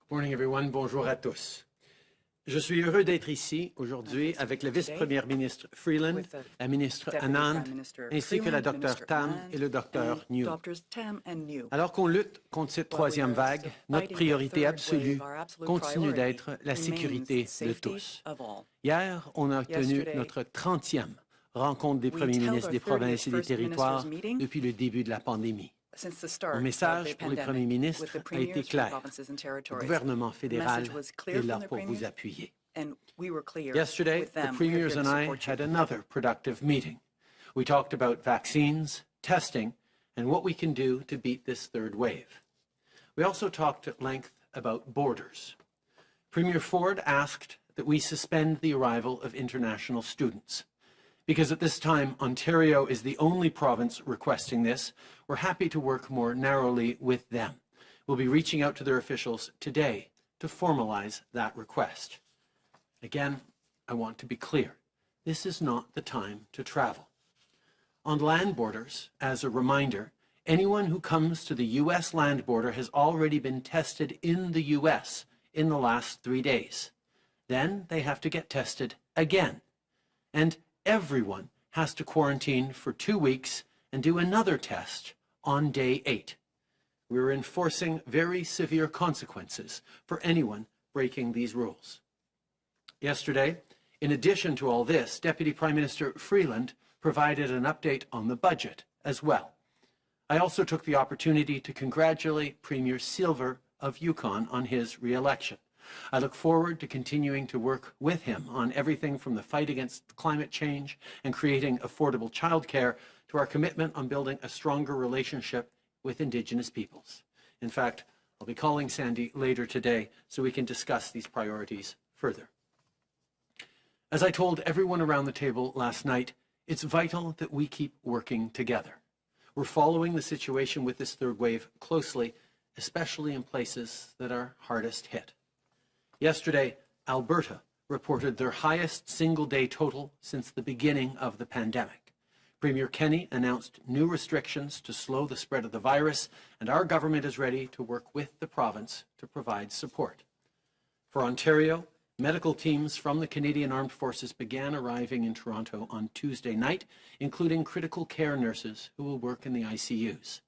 Morning everyone, bonjour à tous. Je suis heureux d'être ici aujourd'hui avec la vice-première ministre Freeland, la ministre Anand, ainsi que la docteure Tam et le docteur New. Alors qu'on lutte contre cette troisième vague, notre priorité absolue continue d'être la sécurité de tous. Hier, on a tenu notre 30e rencontre des premiers ministres des provinces et des territoires depuis le début de la pandémie. Mon message pour les premiers ministres a été clair. Le gouvernement fédéral est là pour vous appuyer. Yesterday, the premiers and I had another productive meeting. We talked about vaccines, testing, and what we can do to beat this third wave. We also talked at length about borders. Premier Ford asked that we suspend the arrival of international students. Because at this time, Ontario is the only province requesting this, we're happy to work more narrowly with them. We'll be reaching out to their officials today to formalize that request. Again, I want to be clear. This is not the time to travel. On land borders, as a reminder, anyone who comes to the U.S. land border has already been tested in the U.S. in the last 3 days. Then they have to get tested again. And everyone has to quarantine for 2 weeks and do another test on day 8. We're enforcing very severe consequences for anyone breaking these rules. Yesterday, in addition to all this, Deputy Prime Minister Freeland provided an update on the budget as well. I also took the opportunity to congratulate Premier Silver of Yukon on his re-election. I look forward to continuing to work with him on everything from the fight against climate change and creating affordable childcare to our commitment on building a stronger relationship with Indigenous peoples. In fact, I'll be calling Sandy later today so we can discuss these priorities further. As I told everyone around the table last night, it's vital that we keep working together. We're following the situation with this third wave closely, especially in places that are hardest hit. Yesterday, Alberta reported their highest single-day total since the beginning of the pandemic. Premier Kenney announced new restrictions to slow the spread of the virus, and our government is ready to work with the province to provide support. For Ontario, medical teams from the Canadian Armed Forces began arriving in Toronto on Tuesday night, including critical care nurses who will work in the ICUs.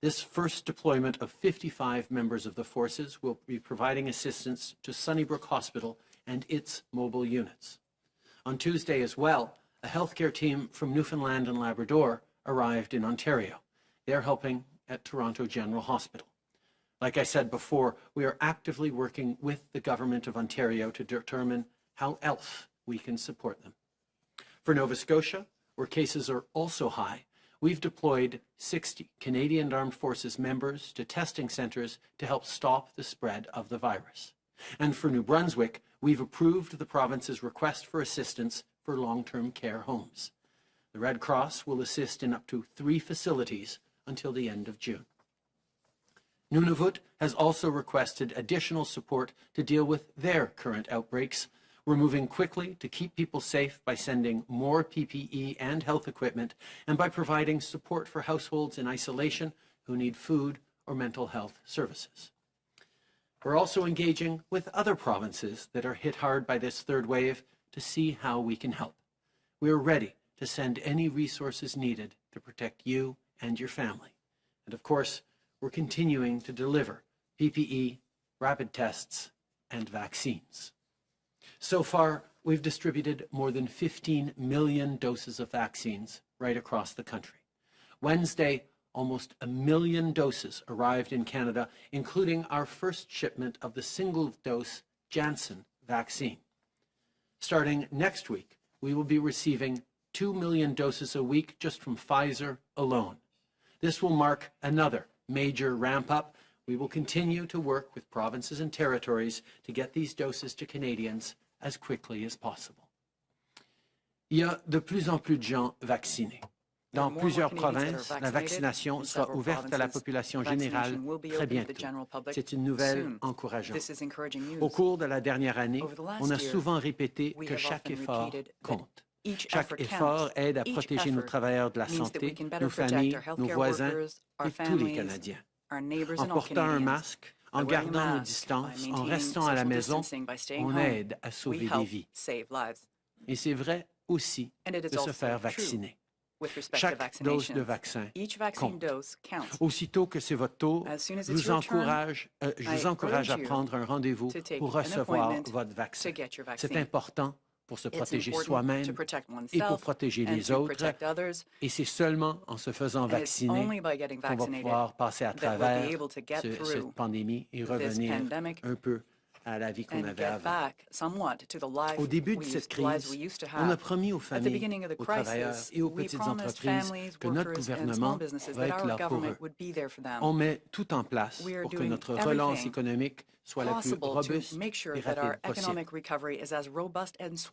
This first deployment of 55 members of the forces will be providing assistance to Sunnybrook Hospital and its mobile units. On Tuesday as well, a healthcare team from Newfoundland and Labrador arrived in Ontario. They're helping at Toronto General Hospital. Like I said before, we are actively working with the Government of Ontario to determine how else we can support them. For Nova Scotia, where cases are also high, we've deployed 60 Canadian Armed Forces members to testing centres to help stop the spread of the virus. And for New Brunswick, we've approved the province's request for assistance for long-term care homes. The Red Cross will assist in up to 3 facilities until the end of June. Nunavut has also requested additional support to deal with their current outbreaks. We're moving quickly to keep people safe by sending more PPE and health equipment and by providing support for households in isolation who need food or mental health services. We're also engaging with other provinces that are hit hard by this third wave to see how we can help. We're ready to send any resources needed to protect you and your family. And of course, we're continuing to deliver PPE, rapid tests, and vaccines. So far, we've distributed more than 15 million doses of vaccines right across the country. Wednesday, almost 1 million doses arrived in Canada, including our first shipment of the single-dose Janssen vaccine. Starting next week, we will be receiving 2 million doses a week just from Pfizer alone. This will mark another major ramp-up. We will continue to work with provinces and territories to get these doses to Canadians as quickly as possible. Il y a de plus en plus de gens vaccinés. Dans plusieurs provinces, la vaccination sera ouverte à la population générale très bientôt. C'est une nouvelle encourageante. Au cours de la dernière année, on a souvent répété que chaque effort compte. Chaque effort aide à protéger nos travailleurs de la santé, nos familles, nos voisins et tous les Canadiens. En portant un masque, En gardant nos distances, en restant à la maison, on aide à sauver des vies. Et c'est vrai aussi de se faire vacciner. Chaque dose de vaccin compte. Aussitôt que c'est votre tour, je vous encourage à prendre un rendez-vous pour recevoir votre vaccin. C'est important pour se protéger soi-même et pour protéger les autres. Et c'est seulement en se faisant vacciner qu'on va pouvoir passer à travers cette pandémie et revenir un peu à la vie qu'on avait avant. Au début de cette crise, on a promis aux familles, aux travailleurs et aux petites entreprises que notre gouvernement va être là pour eux. On met tout en place pour que notre relance économique soit la plus robuste et rapide possible.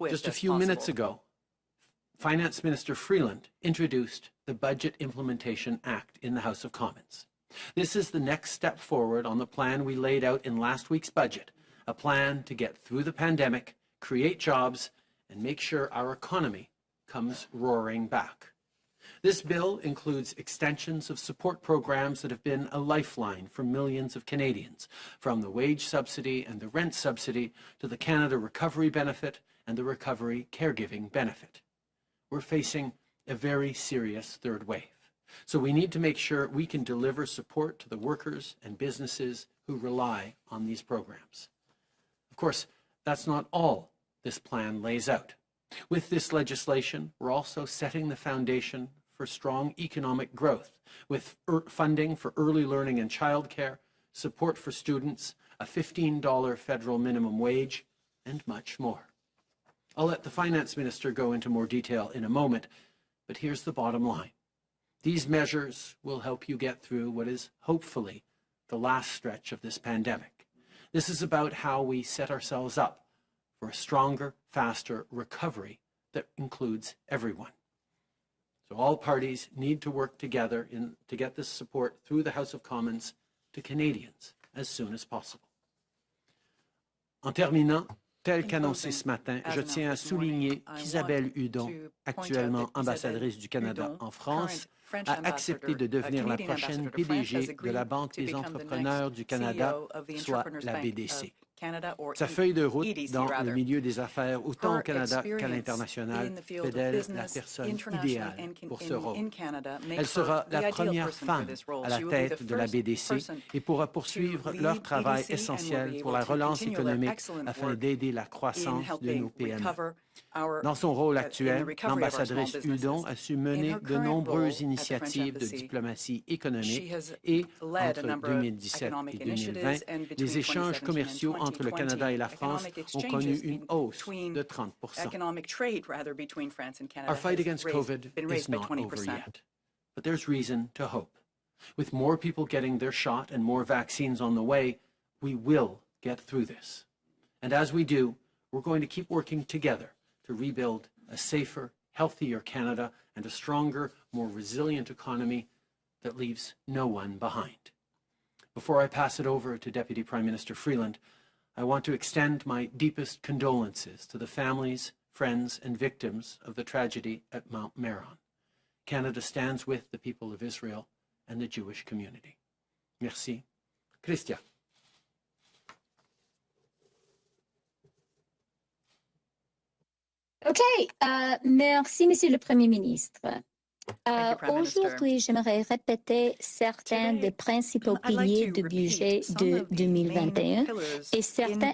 Just a few minutes ago, Finance Minister Freeland introduced the Budget Implementation Act in the House of Commons. This is the next step forward on the plan we laid out in last week's budget, a plan to get through the pandemic, create jobs, and make sure our economy comes roaring back. This bill includes extensions of support programs that have been a lifeline for millions of Canadians, from the wage subsidy and the rent subsidy to the Canada Recovery Benefit and the Recovery Caregiving Benefit. We're facing a very serious third wave, so we need to make sure we can deliver support to the workers and businesses who rely on these programs. Of course, that's not all this plan lays out. With this legislation, we're also setting the foundation for strong economic growth, with funding for early learning and childcare, support for students, a $15 federal minimum wage, and much more. I'll let the Finance Minister go into more detail in a moment, but here's the bottom line. These measures will help you get through what is hopefully the last stretch of this pandemic. This is about how we set ourselves up for a stronger, faster recovery that includes everyone. So all parties need to work together to get this support through the House of Commons to Canadians as soon as possible. En terminant, tel qu'annoncé ce matin, je tiens à souligner qu'Isabelle Hudon, actuellement ambassadrice du Canada en France, a accepté de devenir la prochaine PDG de la Banque des entrepreneurs du Canada, soit la BDC. Sa feuille de route dans le milieu des affaires, autant au Canada qu'à l'international, fait d'elle la personne idéale pour ce rôle. Elle sera la première femme à la tête de la BDC et pourra poursuivre leur travail essentiel pour la relance économique afin d'aider la croissance de nos PME. Dans son rôle actuel, l'ambassadrice Hudon a su mener de nombreuses initiatives de diplomatie économique et, entre 2017 et 2020, les échanges commerciaux entre le Canada et la France ont connu une hausse de 30%. Our fight against COVID is not over yet, but there's reason to hope. With more people getting their shot and more vaccines on the way, we will get through this. And as we do, we're going to keep working together to rebuild a safer, healthier Canada and a stronger, more resilient economy that leaves no one behind. Before I pass it over to Deputy Prime Minister Freeland, I want to extend my deepest condolences to the families, friends, and victims of the tragedy at Mount Meron. Canada stands with the people of Israel and the Jewish community. Merci. Christian. OK. Merci, Monsieur le Premier ministre. Aujourd'hui, j'aimerais répéter certains des principaux piliers du budget de 2021 et certains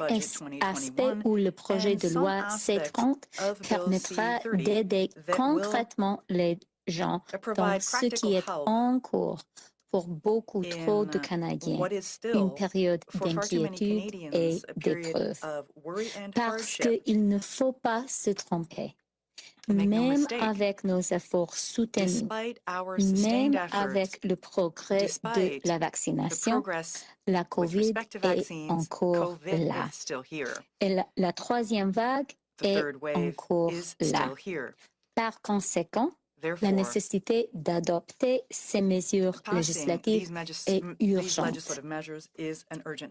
aspects où le projet de loi C-30 permettra d'aider concrètement les gens dans ce qui est en cours pour beaucoup trop de Canadiens, une période d'inquiétude et d'épreuve. Parce qu'il ne faut pas se tromper. Même avec nos efforts soutenus, même avec le progrès de la vaccination, la COVID est encore là. Et la troisième vague est encore là. Par conséquent, la nécessité d'adopter ces mesures législatives est urgente.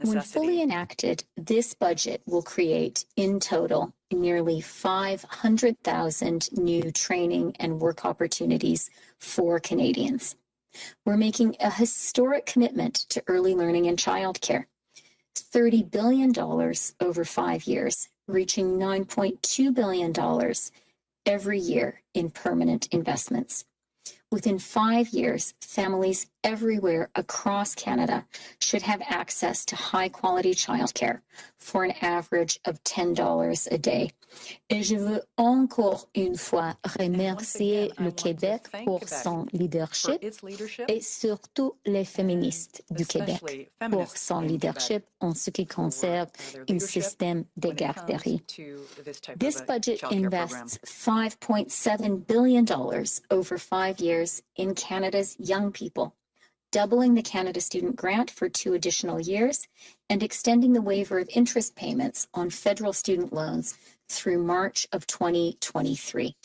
When fully enacted, this budget will create, in total, nearly 500,000 new training and work opportunities for Canadians. We're making a historic commitment to early learning and childcare. $30 billion over 5 years, reaching $9.2 billion every year in permanent investments. Within 5 years, families everywhere across Canada should have access to high-quality childcare for an average of $10 a day. Et je veux encore une fois remercier le Québec pour son leadership et surtout les féministes du Québec pour son leadership en ce qui concerne un système de garderie. This budget invests $5.7 billion over 5 years in Canada's young people, doubling the Canada Student Grant for 2 additional years and extending the waiver of interest payments on federal student loans through March of 2023.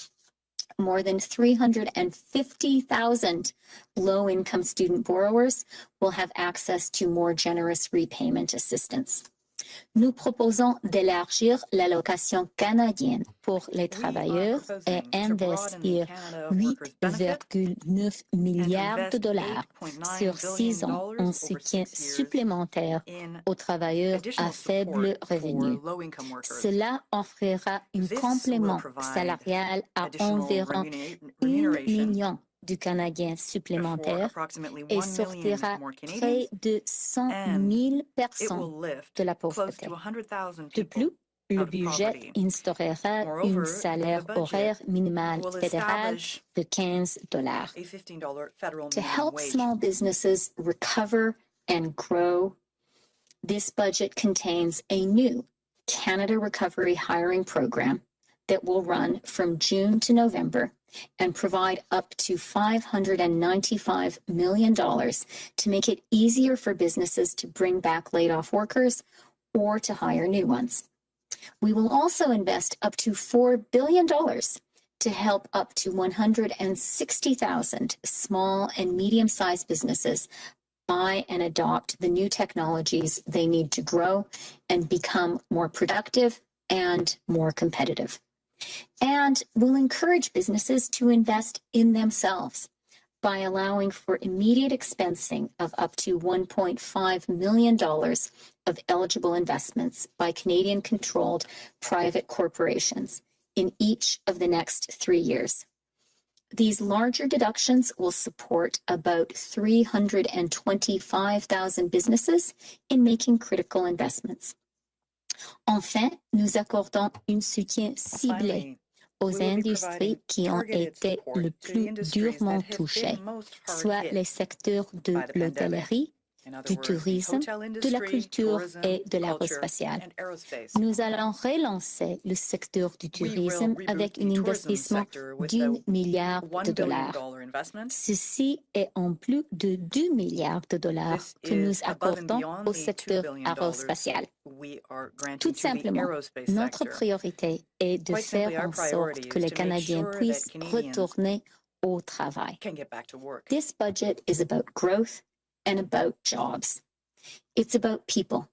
More than 350,000 low-income student borrowers will have access to more generous repayment assistance. Nous proposons d'élargir l'allocation canadienne pour les travailleurs et investir 8,9 milliards de dollars sur 6 ans en soutien supplémentaire aux travailleurs à faible revenu. Cela offrira un complément salarial à environ 1 million de Canadiens supplémentaires et sortira près de 100 000 personnes de la pauvreté. De plus, le budget instaurera un salaire horaire minimal fédéral de $15. To help small businesses recover and grow, this budget contains a new Canada Recovery Hiring Program that will run from June to November and provide up to $595 million to make it easier for businesses to bring back laid-off workers or to hire new ones. We will also invest up to $4 billion to help up to 160,000 small and medium-sized businesses buy and adopt the new technologies they need to grow and become more productive and more competitive. And we'll encourage businesses to invest in themselves by allowing for immediate expensing of up to $1.5 million of eligible investments by Canadian-controlled private corporations in each of the next 3 years. These larger deductions will support about 325,000 businesses in making critical investments. Enfin, nous accordons un soutien ciblé aux industries qui ont été le plus durement touchées, soit les secteurs de l'hôtellerie, du tourisme, de la culture et de l'aérospatiale. Nous allons relancer le secteur du tourisme avec un investissement d'1 milliard de dollars. Ceci est en plus de 2 milliards de dollars que nous accordons au secteur aérospatial. Tout simplement, notre priorité est de faire en sorte que les Canadiens puissent retourner au travail. This budget is about growth and about jobs. It's about people.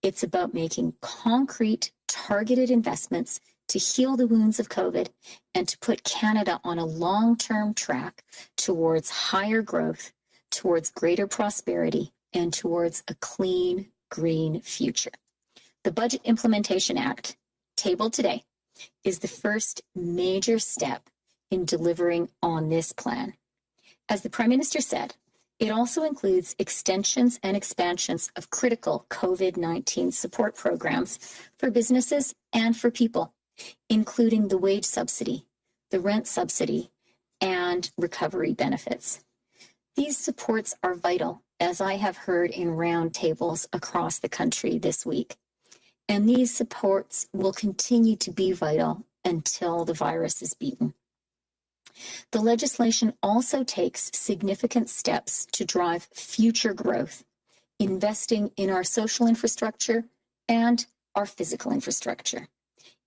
It's about making concrete, targeted investments to heal the wounds of COVID and to put Canada on a long-term track towards higher growth, towards greater prosperity, and towards a clean, green future. The Budget Implementation Act, tabled today, is the first major step in delivering on this plan. As the Prime Minister said, it also includes extensions and expansions of critical COVID-19 support programs for businesses and for people, including the wage subsidy, the rent subsidy, and recovery benefits. These supports are vital, as I have heard in roundtables across the country this week. And these supports will continue to be vital until the virus is beaten. The legislation also takes significant steps to drive future growth, investing in our social infrastructure and our physical infrastructure,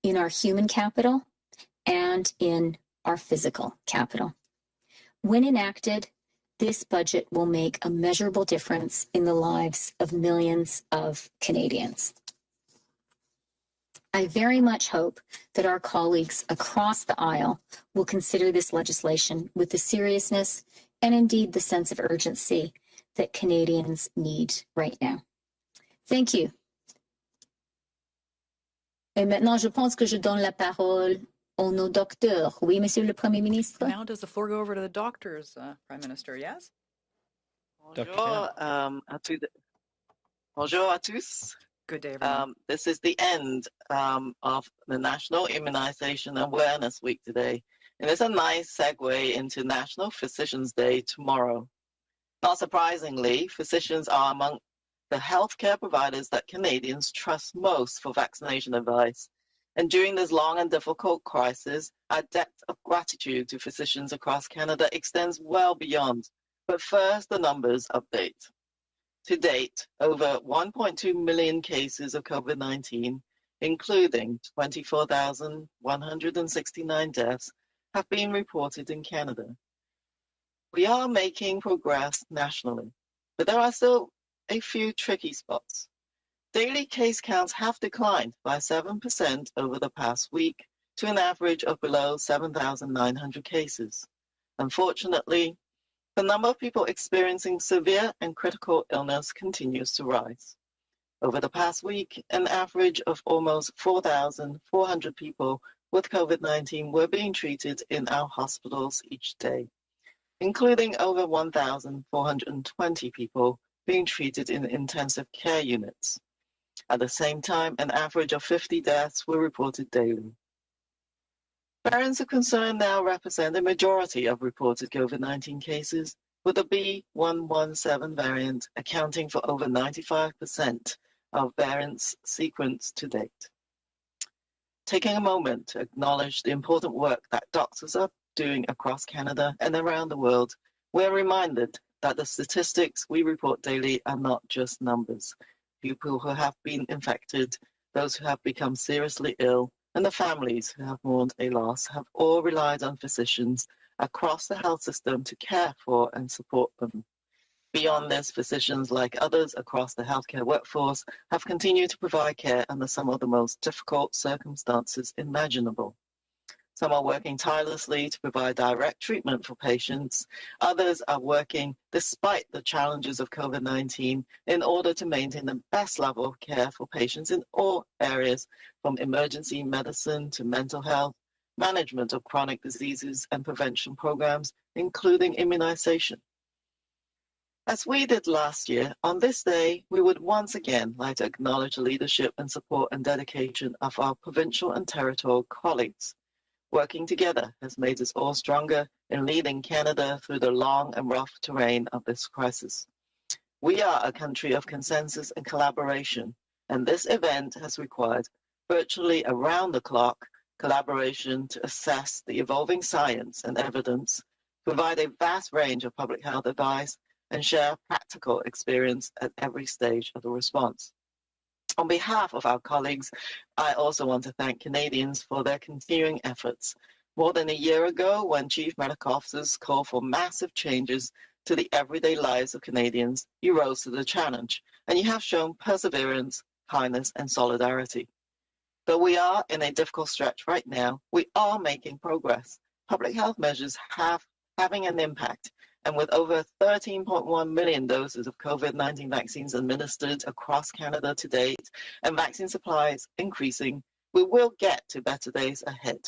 in our human capital and in our physical capital. When enacted, this budget will make a measurable difference in the lives of millions of Canadians. I very much hope that our colleagues across the aisle will consider this legislation with the seriousness and indeed the sense of urgency that Canadians need right now. Thank you. Et maintenant, je pense que je donne la parole au docteur. Oui, Monsieur le Premier ministre. Now does the floor go over to the doctors, Prime Minister? Yes? Bonjour, bonjour à tous. Good day, everyone. This is the end of the National Immunization Awareness Week today. And it's a nice segue into National Physicians Day tomorrow. Not surprisingly, physicians are among the healthcare providers that Canadians trust most for vaccination advice. And during this long and difficult crisis, our debt of gratitude to physicians across Canada extends well beyond. But first, the numbers update. To date, over 1.2 million cases of COVID-19, including 24,169 deaths, have been reported in Canada. We are making progress nationally, but there are still a few tricky spots. Daily case counts have declined by 7% over the past week to an average of below 7,900 cases. Unfortunately, the number of people experiencing severe and critical illness continues to rise. Over the past week, an average of almost 4,400 people with COVID-19 were being treated in our hospitals each day, including over 1,420 people being treated in intensive care units. At the same time, an average of 50 deaths were reported daily. Variants of concern now represent a majority of reported COVID-19 cases, with the B.1.1.7 variant accounting for over 95% of variants sequenced to date. Taking a moment to acknowledge the important work that doctors are doing across Canada and around the world, we're reminded that the statistics we report daily are not just numbers. People who have been infected, those who have become seriously ill, and the families who have mourned a loss have all relied on physicians across the health system to care for and support them. Beyond this, physicians, like others across the healthcare workforce, have continued to provide care under some of the most difficult circumstances imaginable. Some are working tirelessly to provide direct treatment for patients. Others are working despite the challenges of COVID-19 in order to maintain the best level of care for patients in all areas, from emergency medicine to mental health, management of chronic diseases and prevention programs, including immunization. As we did last year, on this day, we would once again like to acknowledge the leadership and support and dedication of our provincial and territorial colleagues. Working together has made us all stronger in leading Canada through the long and rough terrain of this crisis. We are a country of consensus and collaboration, and this event has required virtually around-the-clock collaboration to assess the evolving science and evidence, provide a vast range of public health advice, and share practical experience at every stage of the response. On behalf of our colleagues, I also want to thank Canadians for their continuing efforts. More than a year ago, when Chief Medical Officers called for massive changes to the everyday lives of Canadians, you rose to the challenge, and you have shown perseverance, kindness, and solidarity. Though we are in a difficult stretch right now, we are making progress. Public health measures having an impact. And with over 13.1 million doses of COVID-19 vaccines administered across Canada to date, and vaccine supplies increasing, we will get to better days ahead.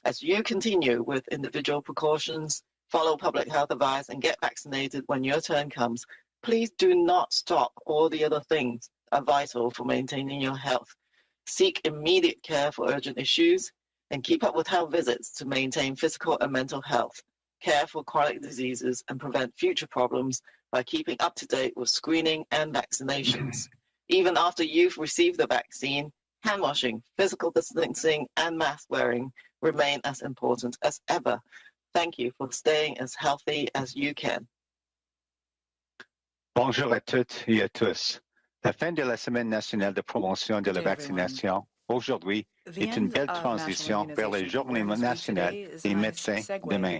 As you continue with individual precautions, follow public health advice, and get vaccinated when your turn comes, please do not stop all the other things that are vital for maintaining your health. Seek immediate care for urgent issues, and keep up with health visits to maintain physical and mental health. Care for chronic diseases and prevent future problems by keeping up to date with screening and vaccinations. Even after you've received the vaccine, hand washing, physical distancing, and mask wearing remain as important as ever. Thank you for staying as healthy as you can. Bonjour à toutes et à tous. La fin de la Semaine nationale de promotion de la vaccination aujourd'hui est une belle transition vers la Journée nationale des médecins demain.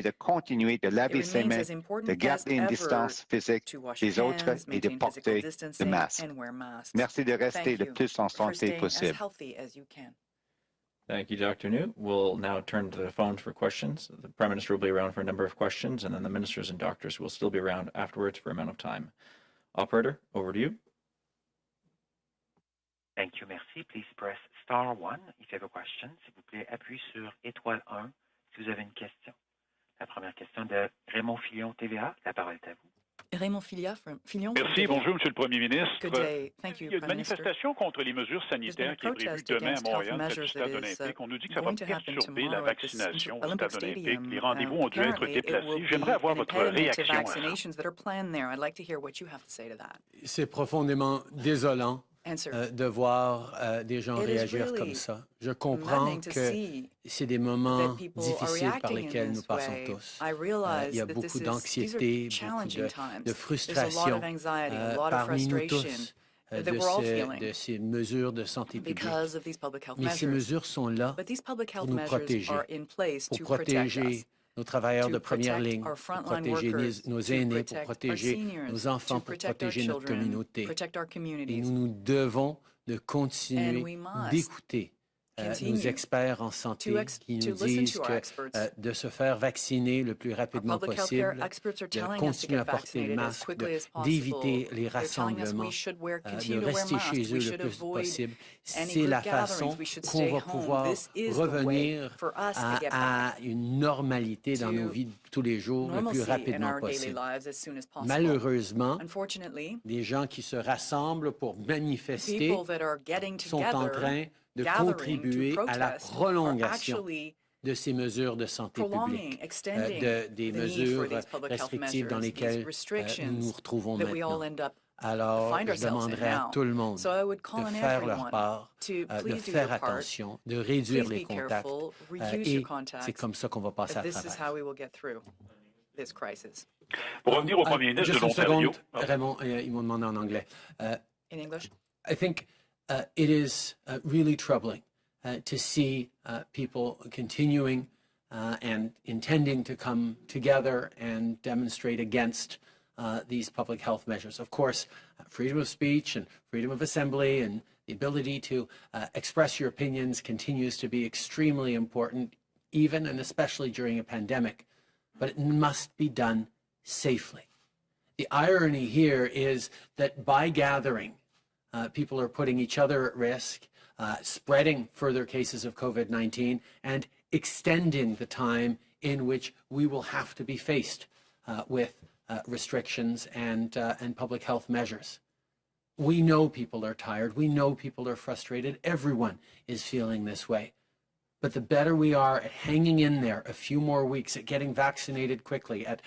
demeure de continuer de laver ses mains, de garder une distance physique des autres et de porter le masque. Merci de rester le plus en santé possible. Thank you, Dr. New. We'll now turn to the phones for questions. The Prime Minister will be around for a number of questions, and then the ministers and doctors will still be around afterwards for a amount of time. Operator, over to you. Thank you, merci. Please press star 1 if you have a question. S'il vous plaît, appuyez sur étoile 1 si vous avez une question. La première question de Raymond Fillon, TVA. La parole est à vous. Raymond Fillon. Merci, bonjour, Monsieur le Premier ministre. Good day. Thank you, Il y a une Prime Minister. manifestation contre les mesures sanitaires qui est prévue demain à Montréal, près du stade olympique. On nous dit que ça va perturber la vaccination au stade olympique. Les rendez-vous ont dû être déplacés. J'aimerais avoir votre réaction à ça. C'est profondément désolant de voir des gens réagir comme ça. Je comprends que c'est des moments difficiles par lesquels nous passons tous. Il y a beaucoup d'anxiété, beaucoup de frustration parmi nous tous de ces mesures de santé publique. Mais ces mesures sont là pour nous protéger, pour protéger nos travailleurs de première ligne, pour protéger nos aînés, pour protéger nos enfants, pour protéger notre communauté. Et nous devons de continuer d'écouter nos experts en santé qui nous disent que de se faire vacciner le plus rapidement possible, de continuer à porter le masque, d'éviter les rassemblements, de rester chez eux le plus possible. C'est la façon qu'on va pouvoir revenir à une normalité dans nos vies de tous les jours le plus rapidement possible. Malheureusement, des gens qui se rassemblent pour manifester sont en train de contribuer à la prolongation de ces mesures de santé publique, des mesures restrictives dans lesquelles nous nous retrouvons maintenant. Alors, je demanderai à tout le monde de faire leur part, de faire attention, de réduire les contacts, et c'est comme ça qu'on va passer à travers. Pour revenir au Premier ministre de l'Ontario. Raymond, ils m'ont demandé en anglais. I think it is really troubling to see people continuing and intending to come together and demonstrate against these public health measures. Of course, freedom of speech and freedom of assembly and the ability to express your opinions continues to be extremely important, even and especially during a pandemic, but it must be done safely. The irony here is that by gathering, people are putting each other at risk, spreading further cases of COVID-19, and extending the time in which we will have to be faced with restrictions and public health measures. We know people are tired. We know people are frustrated. Everyone is feeling this way. But the better we are at hanging in there a few more weeks, at getting vaccinated quickly, at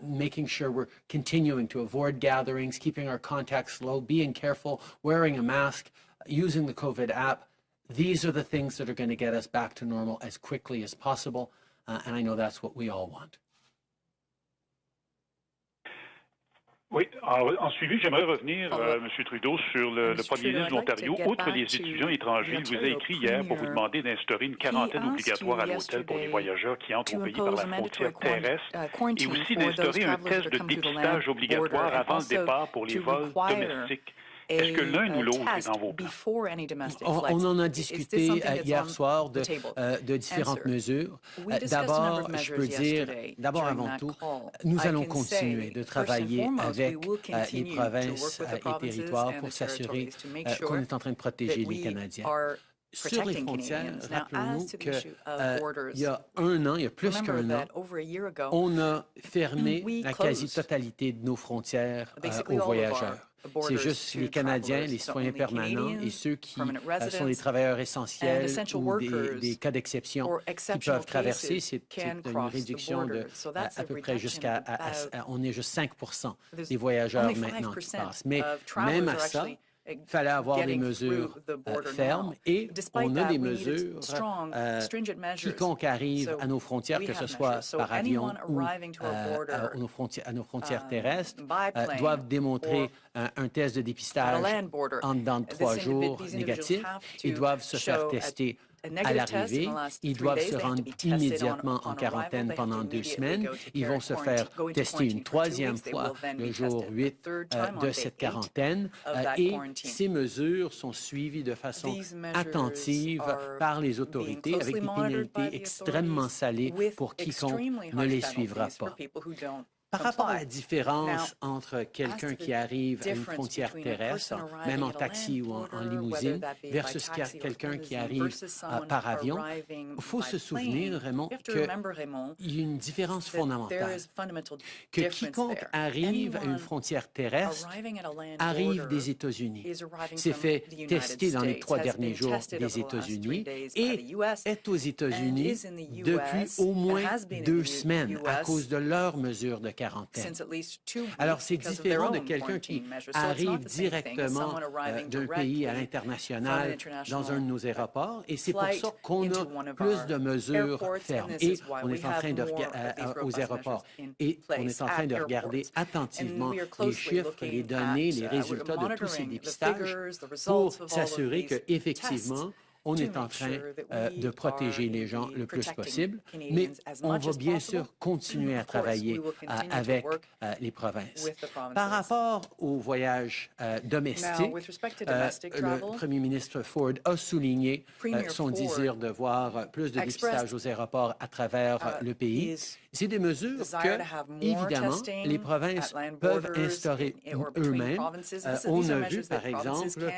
making sure we're continuing to avoid gatherings, keeping our contacts low, being careful, wearing a mask, using the COVID app, these are the things that are going to get us back to normal as quickly as possible. And I know that's what we all want. Oui, en suivi, j'aimerais revenir, M. Trudeau, sur le Premier ministre de l'Ontario. Outre les étudiants étrangers, il vous a écrit hier pour vous demander d'instaurer une quarantaine obligatoire à l'hôtel pour les voyageurs qui entrent au pays par la frontière terrestre et aussi d'instaurer un test de dépistage obligatoire avant le départ pour les vols domestiques. Est-ce que l'un ou l'autre est dans vos plans? On en a discuté hier soir de différentes mesures. D'abord, je peux dire, avant tout, nous allons continuer de travailler avec les provinces et territoires pour s'assurer qu'on est en train de protéger les Canadiens. Sur les frontières, rappelons-nous qu'il y a un an, il y a plus qu'un an, on a fermé la quasi-totalité de nos frontières aux voyageurs. C'est juste les Canadiens, les citoyens permanents et ceux qui sont des travailleurs essentiels ou des cas d'exception qui peuvent traverser. C'est une réduction de à peu près jusqu'à... on est juste 5% des voyageurs maintenant qui passent. Mais même à ça, il fallait avoir des mesures fermes et on a des mesures, quiconque arrive à nos frontières, que ce soit par avion ou à nos frontières terrestres, doivent démontrer un test de dépistage en dedans de 3 jours négatif et doivent se faire tester à l'arrivée, ils doivent se rendre immédiatement en quarantaine pendant 2 semaines. Ils vont se faire tester une 3e fois le jour 8 de cette quarantaine et ces mesures sont suivies de façon attentive par les autorités avec des pénalités extrêmement salées pour quiconque ne les suivra pas. Par rapport à la différence entre quelqu'un qui arrive à une frontière terrestre, même en taxi ou en limousine, versus quelqu'un qui arrive par avion, il faut se souvenir, Raymond, qu'il y a une différence fondamentale. Que quiconque arrive à une frontière terrestre arrive des États-Unis, s'est fait tester dans les 3 derniers jours des États-Unis et est aux États-Unis depuis au moins 2 semaines à cause de leurs mesures de quarantaine. Alors, c'est différent de quelqu'un qui arrive directement d'un pays à l'international dans un de nos aéroports et c'est pour ça qu'on a plus de mesures fermes. Et on est en train de aux aéroports et on est en train de regarder attentivement les chiffres, les données, les résultats de tous ces dépistages pour s'assurer qu'effectivement, on est en train de protéger les gens le plus possible, mais on va bien sûr continuer à travailler avec les provinces. Par rapport au voyage domestique, le premier ministre Ford a souligné son désir de voir plus de dépistage aux aéroports à travers le pays. C'est des mesures que, évidemment, les provinces peuvent instaurer eux-mêmes. On a vu, par exemple,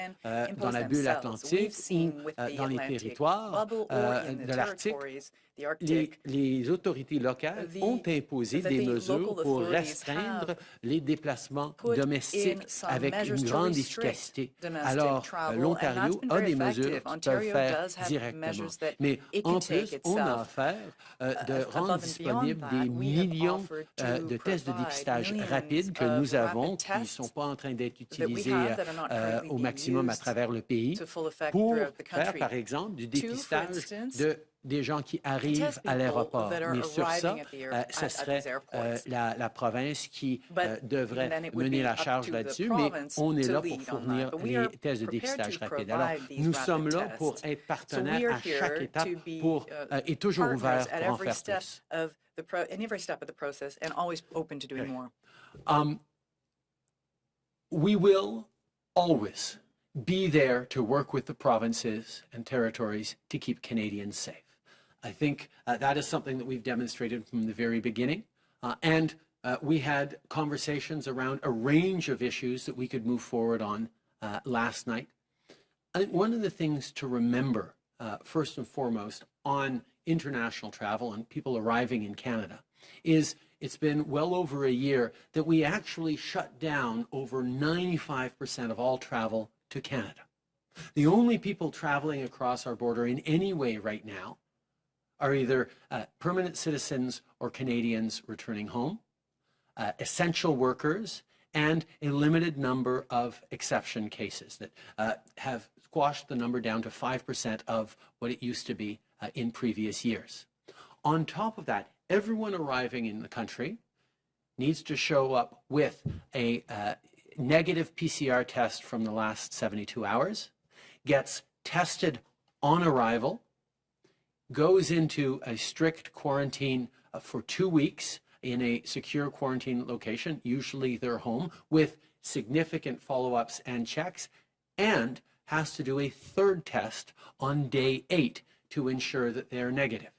dans la bulle atlantique ou dans les territoires de l'Arctique, les autorités locales ont imposé des mesures pour restreindre les déplacements domestiques avec une grande efficacité. Alors, l'Ontario a des mesures qu'ils peuvent faire directement. Mais en plus, on a offert de rendre disponibles des millions de tests de dépistage rapides que nous avons, qui ne sont pas en train d'être utilisés au maximum à travers le pays, pour faire, par exemple, du dépistage des gens qui arrivent à l'aéroport. Mais sur ça, ce serait la province qui devrait mener la charge là-dessus, mais on est là pour fournir les tests de dépistage rapides. Alors, nous sommes là pour être partenaires à chaque étape et toujours ouverts pour en faire plus. We will always be there to work with the provinces and territories to keep Canadians safe. I think that is something that we've demonstrated from the very beginning. And we had conversations around a range of issues that we could move forward on last night. I think one of the things to remember, first and foremost, on international travel and people arriving in Canada is it's been well over a year that we actually shut down over 95% of all travel to Canada. The only people traveling across our border in any way right now are either permanent citizens or Canadians returning home, essential workers, and a limited number of exception cases that have squashed the number down to 5% of what it used to be in previous years. On top of that, everyone arriving in the country needs to show up with a negative PCR test from the last 72 hours, gets tested on arrival, goes into a strict quarantine for 2 weeks in a secure quarantine location, usually their home, with significant follow-ups and checks, and has to do a 3rd test on day 8 to ensure that they're negative.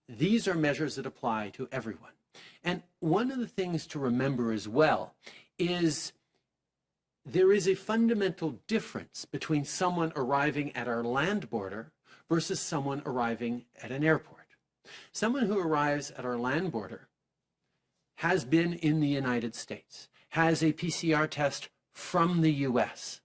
These are measures that apply to everyone. And one of the things to remember as well is there is a fundamental difference between someone arriving at our land border versus someone arriving at an airport. Someone who arrives at our land border has been in the United States, has a PCR test from the U.S.,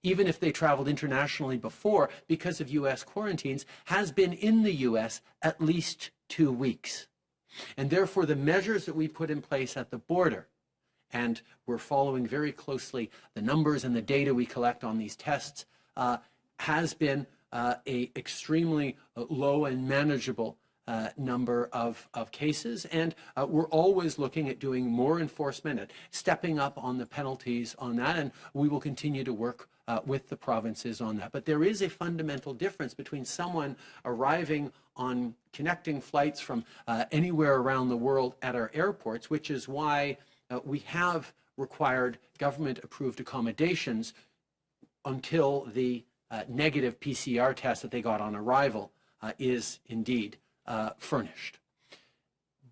even if they traveled internationally before because of U.S. quarantines, has been in the U.S. at least 2 weeks. And therefore, the measures that we put in place at the border, and we're following very closely the numbers and the data we collect on these tests, has been a extremely low and manageable number of cases, and we're always looking at doing more enforcement, at stepping up on the penalties on that, and we will continue to work with the provinces on that. But there is a fundamental difference between someone arriving on connecting flights from anywhere around the world at our airports, which is why we have required government-approved accommodations until the negative PCR test that they got on arrival is indeed furnished.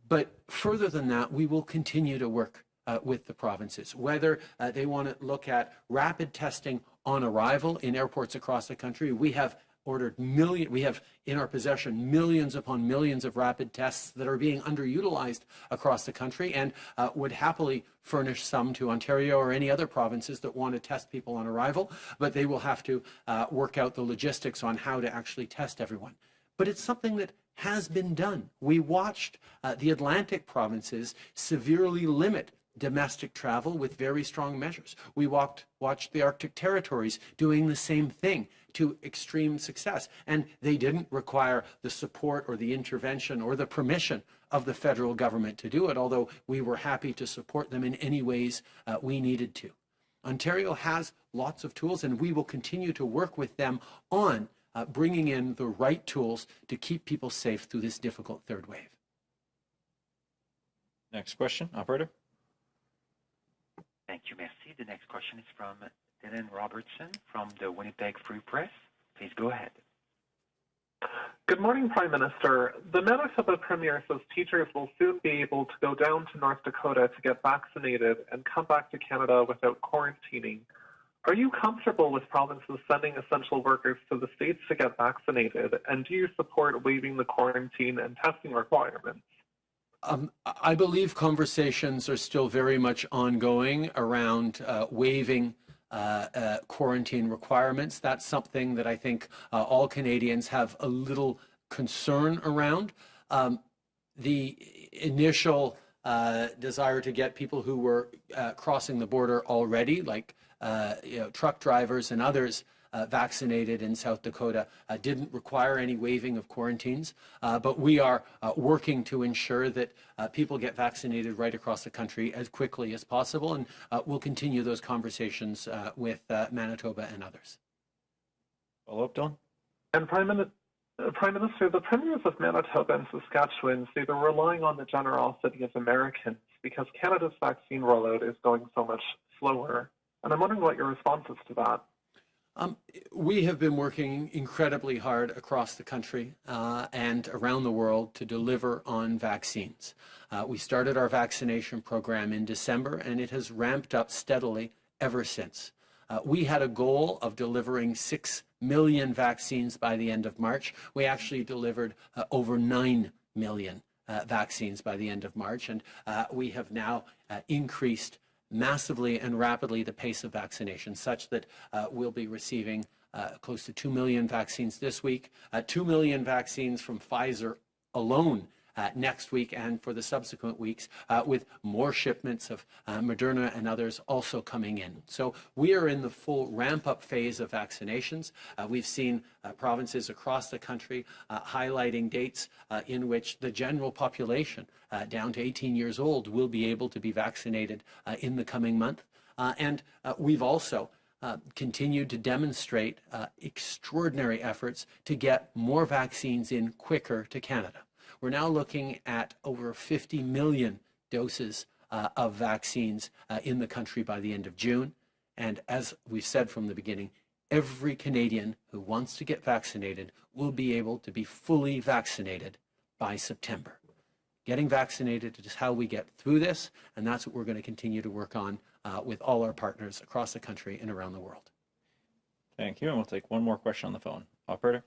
But further than that, we will continue to work with the provinces, whether they want to look at rapid testing on arrival in airports across the country. We have ordered we have in our possession millions upon millions of rapid tests that are being underutilized across the country, and would happily furnish some to Ontario or any other provinces that want to test people on arrival, but they will have to work out the logistics on how to actually test everyone. But it's something that has been done. We watched the Atlantic provinces severely limit domestic travel with very strong measures. We watched the Arctic territories doing the same thing to extreme success. And they didn't require the support or the intervention or the permission of the federal government to do it, although we were happy to support them in any ways we needed to. Ontario has lots of tools, and we will continue to work with them on bringing in the right tools to keep people safe through this difficult third wave. Next question, operator. Thank you, merci. The next question is from Dylan Robertson from the Winnipeg Free Press. Please go ahead. Good morning, Prime Minister. The Manitoba Premier says teachers will soon be able to go down to North Dakota to get vaccinated and come back to Canada without quarantining. Are you comfortable with provinces sending essential workers to the States to get vaccinated? And do you support waiving the quarantine and testing requirements? I believe conversations are still very much ongoing around waiving quarantine requirements. That's something that I think all Canadians have a little concern around. The initial desire to get people who were crossing the border already, like truck drivers and others, vaccinated in South Dakota didn't require any waiving of quarantines, but we are working to ensure that people get vaccinated right across the country as quickly as possible, and we'll continue those conversations with Manitoba and others. Follow up, Don? And Prime Minister, the premiers of Manitoba and Saskatchewan say they're relying on the generosity of Americans because Canada's vaccine rollout is going so much slower. And I'm wondering what your response is to that. We have been working incredibly hard across the country and around the world to deliver on vaccines. We started our vaccination program in December, and it has ramped up steadily ever since. We had a goal of delivering 6 million vaccines by the end of March. We actually delivered over 9 million vaccines by the end of March, and we have now increased massively and rapidly the pace of vaccination, such that we'll be receiving close to 2 million vaccines this week, 2 million vaccines from Pfizer alone next week and for the subsequent weeks, with more shipments of Moderna and others also coming in. So we are in the full ramp-up phase of vaccinations. We've seen provinces across the country highlighting dates in which the general population down to 18 years old will be able to be vaccinated in the coming month. And we've also continued to demonstrate extraordinary efforts to get more vaccines in quicker to Canada. We're now looking at over 50 million doses of vaccines in the country by the end of June. And as we've said from the beginning, every Canadian who wants to get vaccinated will be able to be fully vaccinated by September. Getting vaccinated is how we get through this, and that's what we're going to continue to work on with all our partners across the country and around the world. Thank you, and we'll take one more question on the phone. Operator?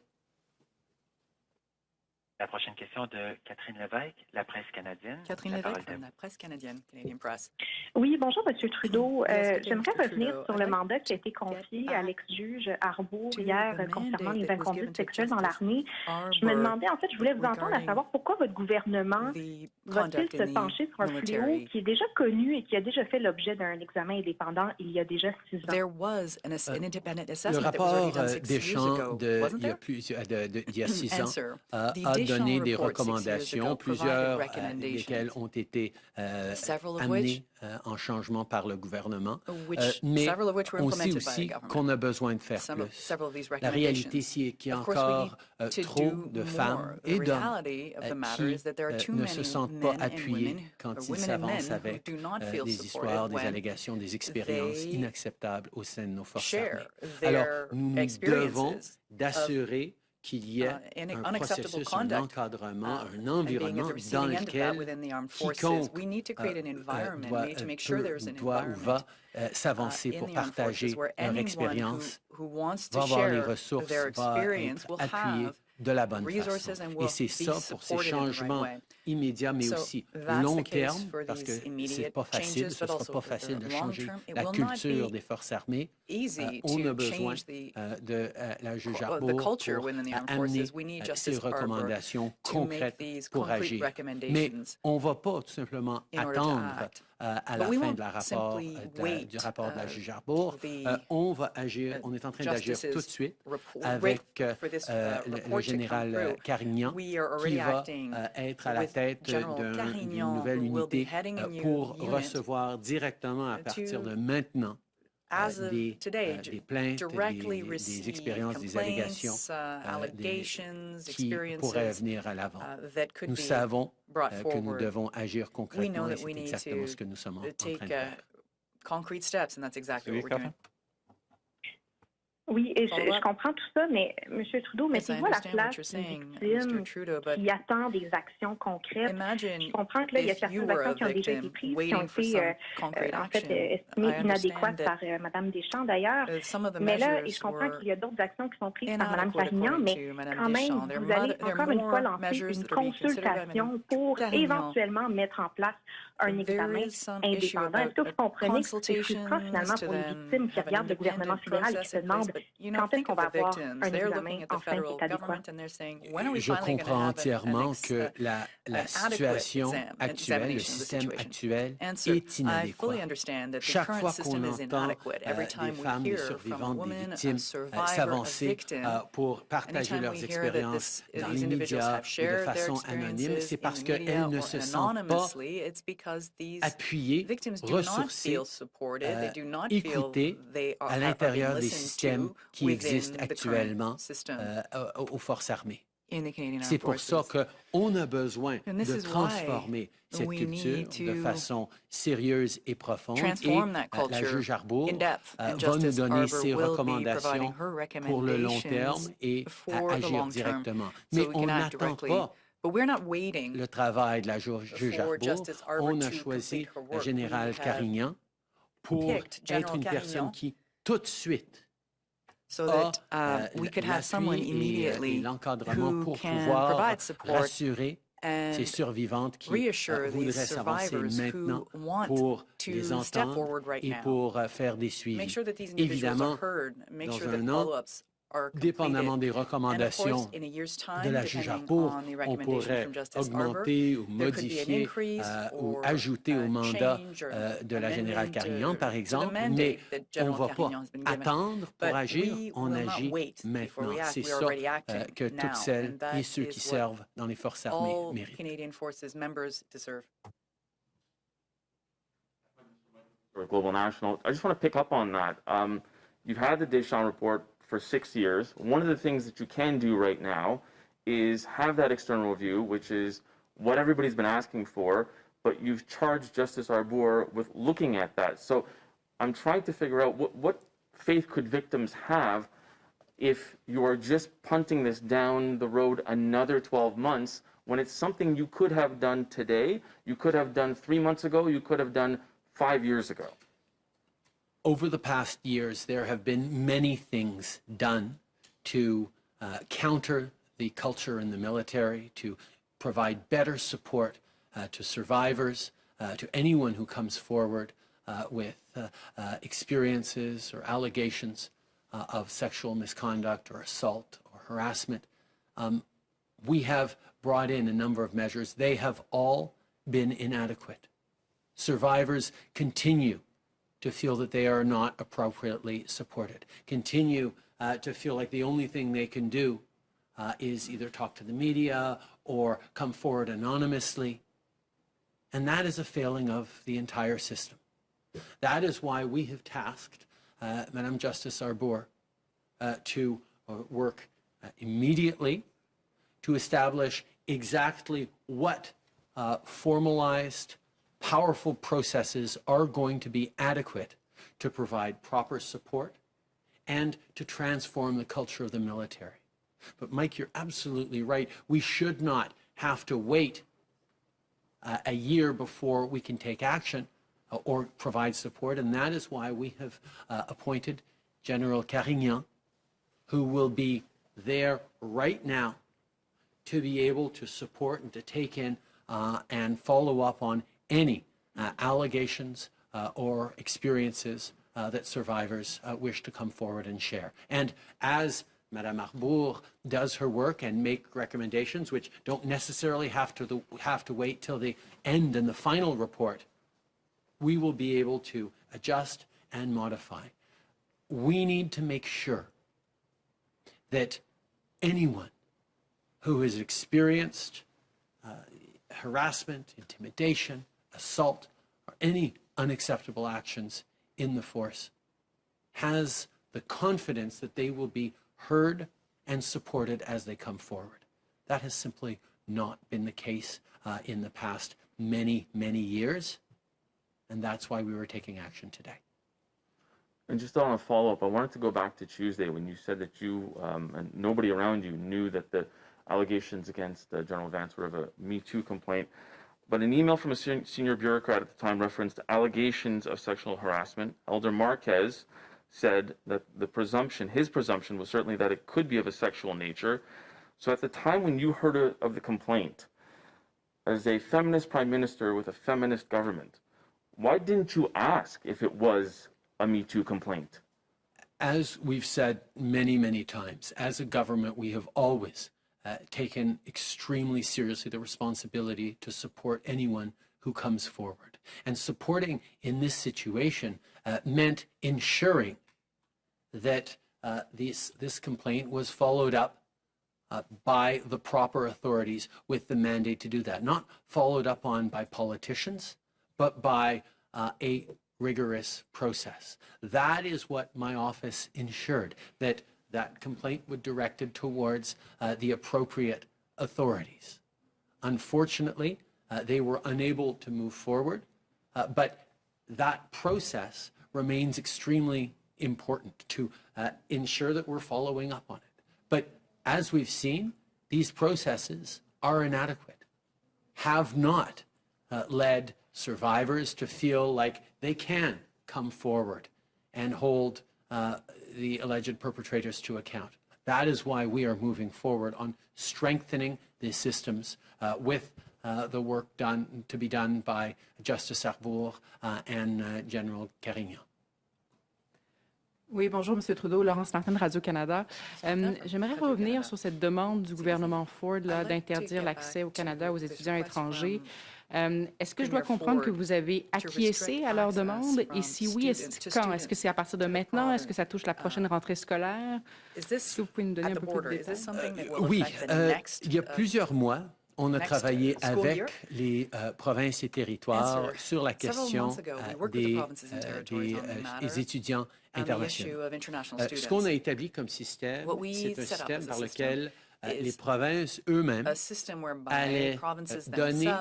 La prochaine question de Catherine Lévesque, La Presse canadienne. Catherine Lévesque, la Presse canadienne, Canadian Press. Oui, bonjour, M. Trudeau. J'aimerais revenir sur le mandat qui a été confié à l'ex-juge Arbour hier concernant les inconduites sexuelles dans l'armée. Je me demandais, en fait, je voulais vous entendre à savoir pourquoi votre gouvernement va-t-il se pencher sur un fléau qui est déjà connu et qui a déjà fait l'objet d'un examen indépendant il y a déjà 6 ans. Le rapport Deschamps d'il y a 6 ans a donné des recommandations, plusieurs desquelles ont été amenées en changement par le gouvernement, mais on sait aussi qu'on a besoin de faire plus. La réalité, c'est qu'il y a encore trop de femmes et d'hommes qui ne se sentent pas appuyés quand ils s'avancent avec des histoires, des allégations, des expériences inacceptables au sein de nos forces armées. Alors, nous devons d'assurer qu'il y ait un processus, un encadrement, un environnement dans lequel quiconque doit ou va s'avancer pour partager leur expérience, va avoir les ressources, va être appuyé de la bonne façon. Et c'est ça pour ces changements immédiats, mais aussi long terme, parce que c'est pas facile, ce ne sera pas facile de changer la culture des forces armées. On a besoin de la juge Arbour pour amener ces recommandations concrètes pour agir. Mais on ne va pas tout simplement attendre à la fin du rapport de la juge Arbour. On va agir, on est en train d'agir tout de suite avec le général Carignan qui va être à la tête d'une nouvelle unité pour recevoir directement à partir de maintenant des plaintes, des expériences, des allégations qui pourraient venir à l'avant. Nous savons que nous devons agir concrètement et c'est exactement ce que nous sommes en train de faire. Oui, et je comprends tout ça, mais M. Trudeau, mettez-vous à la place d'une victime qui attend des actions concrètes. Je comprends que là, il y a certaines actions qui ont déjà été prises, qui ont été en fait estimées inadéquates par Mme Deschamps d'ailleurs. Mais là, et je comprends qu'il y a d'autres actions qui sont prises par Mme Carignan, mais quand même, vous allez encore une fois lancer une consultation pour éventuellement mettre en place un examen indépendant. Est-ce que vous comprenez que c'est frustrant finalement pour les victimes qui regardent le gouvernement fédéral et qui se demandent quand est-ce qu'on va avoir un examen enfin qui est adéquat? Je comprends entièrement que la situation actuelle, le système actuel est inadéquat. Chaque fois qu'on entend des femmes, des survivantes, des victimes s'avancer pour partager leurs expériences dans les médias ou de façon anonyme, c'est parce qu'elles ne se sentent pas appuyées, ressourcées, écoutées à l'intérieur des systèmes qui existent actuellement aux forces armées. C'est pour ça qu'on a besoin de transformer cette culture de façon sérieuse et profonde. Et la juge Arbour va nous donner ses recommandations pour le long terme et à agir directement. Mais on n'attend pas le travail de la juge Arbour. On a choisi le général Carignan pour être une personne qui, tout de suite, l'appui et l'encadrement pour pouvoir rassurer ces survivantes qui voudraient s'avancer maintenant pour les entendre et pour faire des suivis. Évidemment, dans un an, dépendamment des recommandations de la juge Arbour, on pourrait augmenter ou modifier ou ajouter au mandat de la générale Carignan, par exemple, mais on ne va pas attendre pour agir, on agit maintenant. C'est ça que toutes celles et ceux qui servent dans les forces armées méritent. Global National. I just want to pick up on that. You've had the Deschamps report for 6 years. One of the things that you can do right now is have that external review, which is what everybody's been asking for, but you've charged Justice Arbour with looking at that. So I'm trying to figure out what faith could victims have if you are just punting this down the road another 12 months when it's something you could have done today, you could have done 3 months ago, you could have done 5 years ago. Over the past years, there have been many things done to counter the culture in the military, to provide better support to survivors, to anyone who comes forward with experiences or allegations of sexual misconduct or assault or harassment. We have brought in a number of measures. They have all been inadequate. Survivors continue to feel that they are not appropriately supported, continue to feel like the only thing they can do is either talk to the media or come forward anonymously. And that is a failing of the entire system. That is why we have tasked Madame Justice Arbour to work immediately to establish exactly what formalized, powerful processes are going to be adequate to provide proper support and to transform the culture of the military. But Mike, you're absolutely right. We should not have to wait a year before we can take action or provide support, and that is why we have appointed General Carignan, who will be there right now to be able to support and to take in and follow up on any allegations or experiences that survivors wish to come forward and share. And as Madame Arbour does her work and make recommendations, which don't necessarily have to wait till the end and the final report, we will be able to adjust and modify. We need to make sure that anyone who has experienced harassment, intimidation, assault, or any unacceptable actions in the force has the confidence that they will be heard and supported as they come forward. That has simply not been the case in the past many, many years, and that's why we were taking action today. And just on a follow-up, I wanted to go back to Tuesday when you said that you and nobody around you knew that the allegations against General Vance were of a Me Too complaint. But an email from a senior bureaucrat at the time referenced allegations of sexual harassment. Elder Marquez said that his presumption was certainly that it could be of a sexual nature. So at the time when you heard of the complaint, as a feminist prime minister with a feminist government, why didn't you ask if it was a Me Too complaint? As we've said many, many times, as a government, we have always taken extremely seriously the responsibility to support anyone who comes forward. And supporting in this situation meant ensuring that this complaint was followed up by the proper authorities with the mandate to do that. Not followed up on by politicians, but by a rigorous process. That is what my office ensured, that complaint would be directed towards the appropriate authorities. Unfortunately, they were unable to move forward, but that process remains extremely important to ensure that we're following up on it. But as we've seen, these processes are inadequate, have not led survivors to feel like they can come forward and hold the alleged perpetrators to account. That is why we are moving forward on strengthening the systems with the work to be done by Justice Arbour and General Carignan. Oui, bonjour, M. Trudeau. Laurence Martin, Radio-Canada. J'aimerais revenir sur cette demande du gouvernement Ford d'interdire l'accès au Canada aux étudiants étrangers. Est-ce que je dois comprendre que vous avez acquiescé à leur demande? Et si oui, quand? Est-ce que c'est à partir de maintenant? Est-ce que ça touche la prochaine rentrée scolaire? Est-ce que vous pouvez nous donner un peu plus de détails? Oui, il y a plusieurs mois, on a travaillé avec les provinces et territoires sur la question des étudiants internationaux. Ce qu'on a établi comme système, c'est un système par lequel les provinces eux-mêmes allaient donner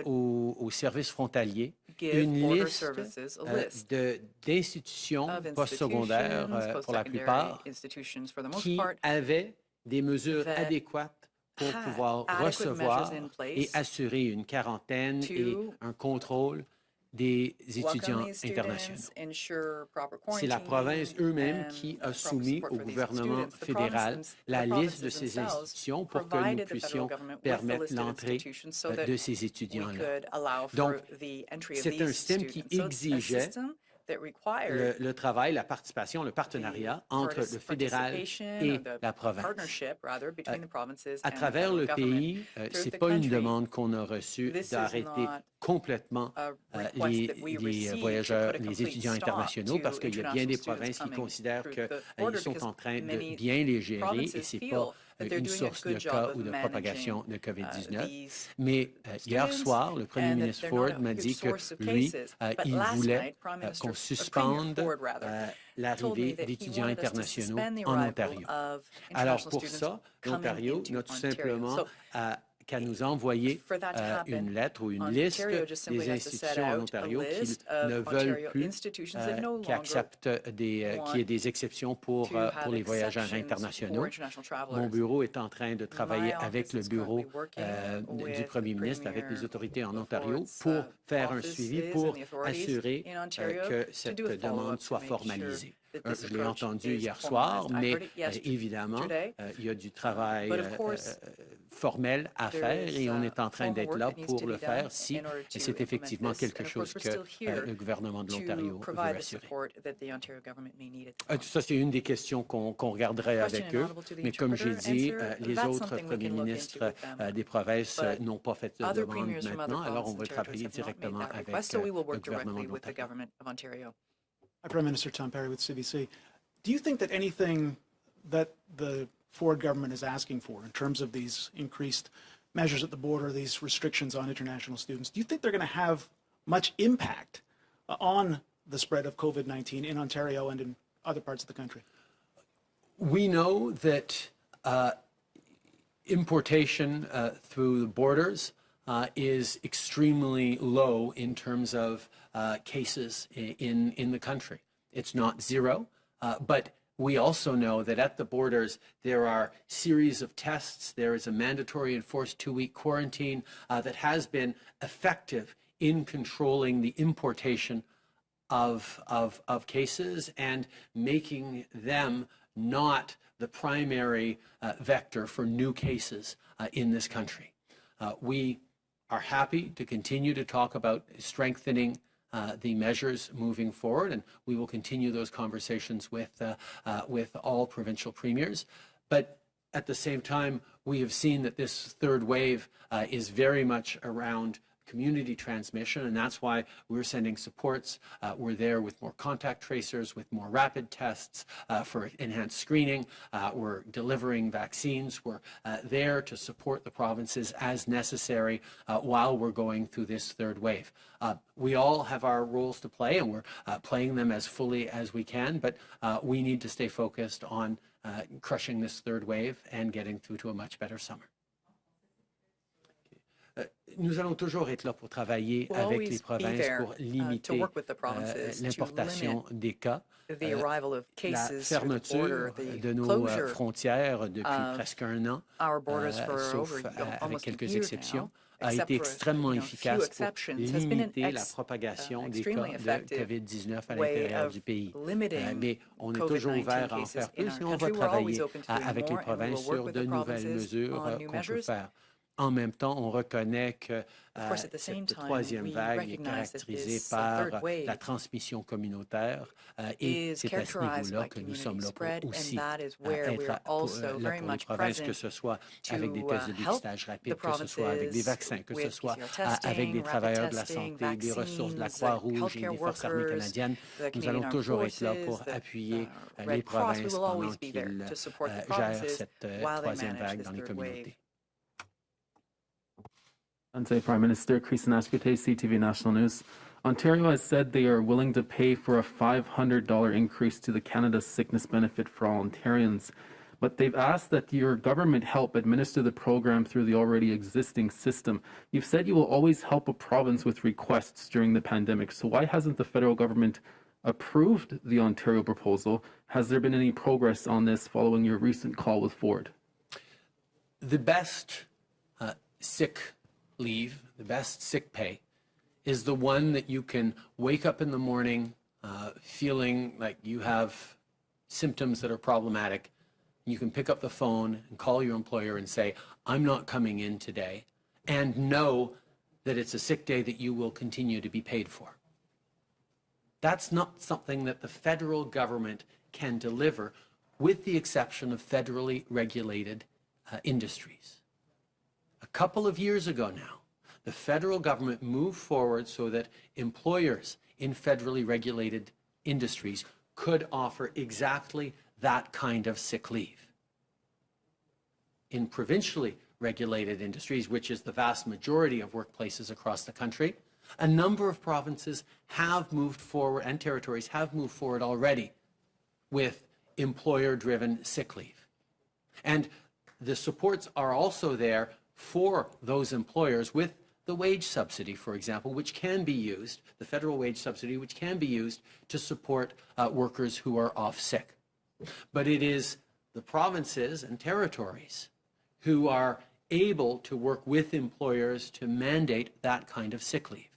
aux services frontaliers une liste d'institutions postsecondaires, pour la plupart, qui avaient des mesures adéquates pour pouvoir recevoir et assurer une quarantaine et un contrôle des étudiants internationaux. C'est la province eux-mêmes qui a soumis au gouvernement fédéral la liste de ces institutions pour que nous puissions permettre l'entrée de ces étudiants-là. Donc, c'est un système qui exigeait le travail, la participation, le partenariat entre le fédéral et la province. À travers le pays, ce n'est pas une demande qu'on a reçue d'arrêter complètement les voyageurs, les étudiants internationaux, parce qu'il y a bien des provinces qui considèrent qu'ils sont en train de bien les gérer et ce n'est pas une source de cas ou de propagation de COVID-19. Mais hier soir, le premier ministre Ford m'a dit que lui, il voulait qu'on suspende l'arrivée d'étudiants internationaux en Ontario. Alors pour ça, l'Ontario n'a tout simplement qu'à nous envoyer une lettre ou une liste des institutions en Ontario qui ne veulent plus, qui acceptent qu'il y ait des exceptions pour les voyageurs internationaux. Mon bureau est en train de travailler avec le bureau du premier ministre, avec les autorités en Ontario, pour faire un suivi, pour assurer que cette demande soit formalisée. Je l'ai entendu hier soir, mais évidemment, il y a du travail formel à faire et on est en train d'être là pour le faire si c'est effectivement quelque chose que le gouvernement de l'Ontario veut assurer. Ça, c'est une des questions qu'on regarderait avec eux, mais comme j'ai dit, les autres premiers ministres des provinces n'ont pas fait de demande maintenant, alors on va travailler directement avec le gouvernement de l'Ontario. Prime Minister Tom Perry with CBC. Do you think that anything that the Ford government is asking for in terms of these increased measures at the border, these restrictions on international students, do you think they're going to have much impact on the spread of COVID-19 in Ontario and in other parts of the country? We know that importation through the borders is extremely low in terms of cases in the country. It's not zero, but we also know that at the borders there are series of tests. There is a mandatory enforced 2-week quarantine that has been effective in controlling the importation of cases and making them not the primary vector for new cases in this country. We are happy to continue to talk about strengthening the measures moving forward, and we will continue those conversations with all provincial premiers. But at the same time, we have seen that this third wave is very much around community transmission, and that's why we're sending supports. We're there with more contact tracers, with more rapid tests for enhanced screening. We're delivering vaccines. We're there to support the provinces as necessary while we're going through this third wave. We all have our roles to play, and we're playing them as fully as we can, but we need to stay focused on crushing this third wave and getting through to a much better summer. Nous allons toujours être là pour travailler avec les provinces pour limiter l'importation des cas. La fermeture de nos frontières depuis presque un an, sauf avec quelques exceptions, a été extrêmement efficace pour limiter la propagation des cas de COVID-19 à l'intérieur du pays. Mais on est toujours ouvert à en faire plus et on va travailler avec les provinces sur de nouvelles mesures qu'on peut faire. En même temps, on reconnaît que cette troisième vague est caractérisée par la transmission communautaire et c'est à ce niveau-là que nous sommes là pour aussi être là pour les provinces, que ce soit avec des tests de dépistage rapide, que ce soit avec des vaccins, que ce soit avec des travailleurs de la santé, des ressources de la Croix-Rouge et des Forces armées canadiennes. Nous allons toujours être là pour appuyer les provinces pendant qu'ils gèrent cette troisième vague dans les communautés. Prime Minister, Chris Naskute, CTV National News. Ontario has said they are willing to pay for a $500 increase to the Canada Sickness Benefit for all Ontarians, but they've asked that your government help administer the program through the already existing system. You've said you will always help a province with requests during the pandemic, so why hasn't the federal government approved the Ontario proposal? Has there been any progress on this following your recent call with Ford? The best sick leave, the best sick pay, is the one that you can wake up in the morning feeling like you have symptoms that are problematic. You can pick up the phone and call your employer and say, I'm not coming in today, and know that it's a sick day that you will continue to be paid for. That's not something that the federal government can deliver, with the exception of federally regulated industries. A couple of years ago now, the federal government moved forward so that employers in federally regulated industries could offer exactly that kind of sick leave. in provincially regulated industries, which is the vast majority of workplaces across the country, a number of provinces have moved forward and territories have moved forward already with employer-driven sick leave. And the supports are also there for those employers with the wage subsidy, for example, which can be used, the federal wage subsidy, which can be used to support workers who are off sick. But it is the provinces and territories who are able to work with employers to mandate that kind of sick leave.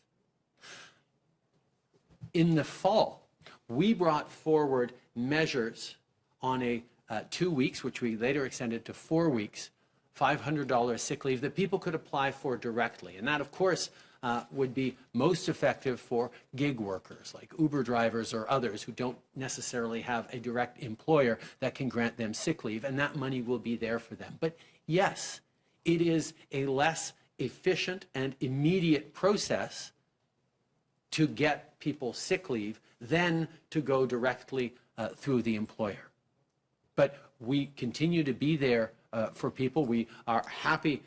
In the fall, we brought forward measures on a 2 weeks, which we later extended to 4 weeks, $500 sick leave that people could apply for directly. And that, of course, would be most effective for gig workers like Uber drivers or others who don't necessarily have a direct employer that can grant them sick leave, and that money will be there for them. But yes, it is a less efficient and immediate process to get people sick leave than to go directly through the employer. But we continue to be there for people. We are happy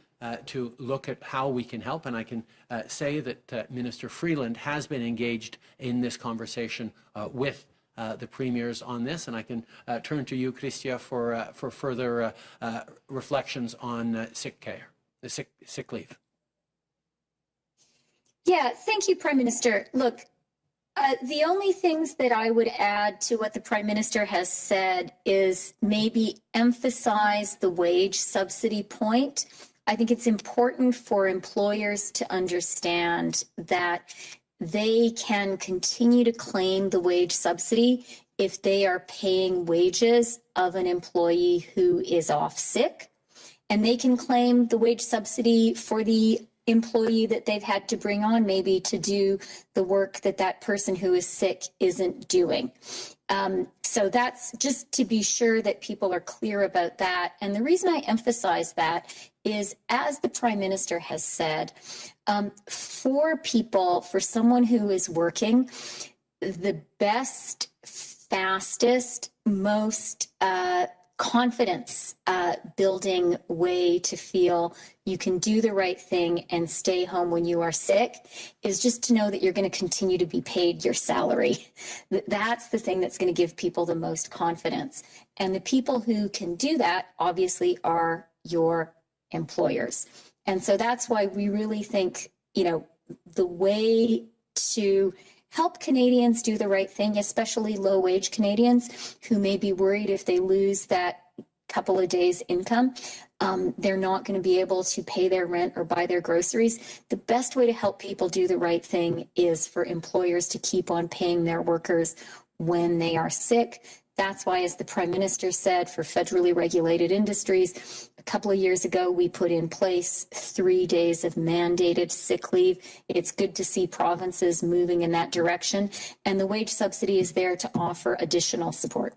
to look at how we can help, and I can say that Minister Freeland has been engaged in this conversation with the premiers on this, and I can turn to you, Chrystia, for further reflections on sick care, sick leave. Yeah, thank you, Prime Minister. Look, the only things that I would add to what the Prime Minister has said is maybe emphasize the wage subsidy point. I think it's important for employers to understand that they can continue to claim the wage subsidy if they are paying wages of an employee who is off sick, and they can claim the wage subsidy for the employee that they've had to bring on maybe to do the work that that person who is sick isn't doing. So that's just to be sure that people are clear about that. And the reason I emphasize that is, as the Prime Minister has said, for people, for someone who is working, the best, fastest, most confidence building way to feel you can do the right thing and stay home when you are sick is just to know that you're going to continue to be paid your salary. That's the thing that's going to give people the most confidence. And the people who can do that obviously are your employers. And so that's why we really think, you know, the way to help Canadians do the right thing, especially low-wage Canadians who may be worried if they lose that couple of days' income, they're not going to be able to pay their rent or buy their groceries. The best way to help people do the right thing is for employers to keep on paying their workers when they are sick. That's why, as the Prime Minister said, for federally regulated industries, a couple of years ago, we put in place 3 days of mandated sick leave. It's good to see provinces moving in that direction, and the wage subsidy is there to offer additional support.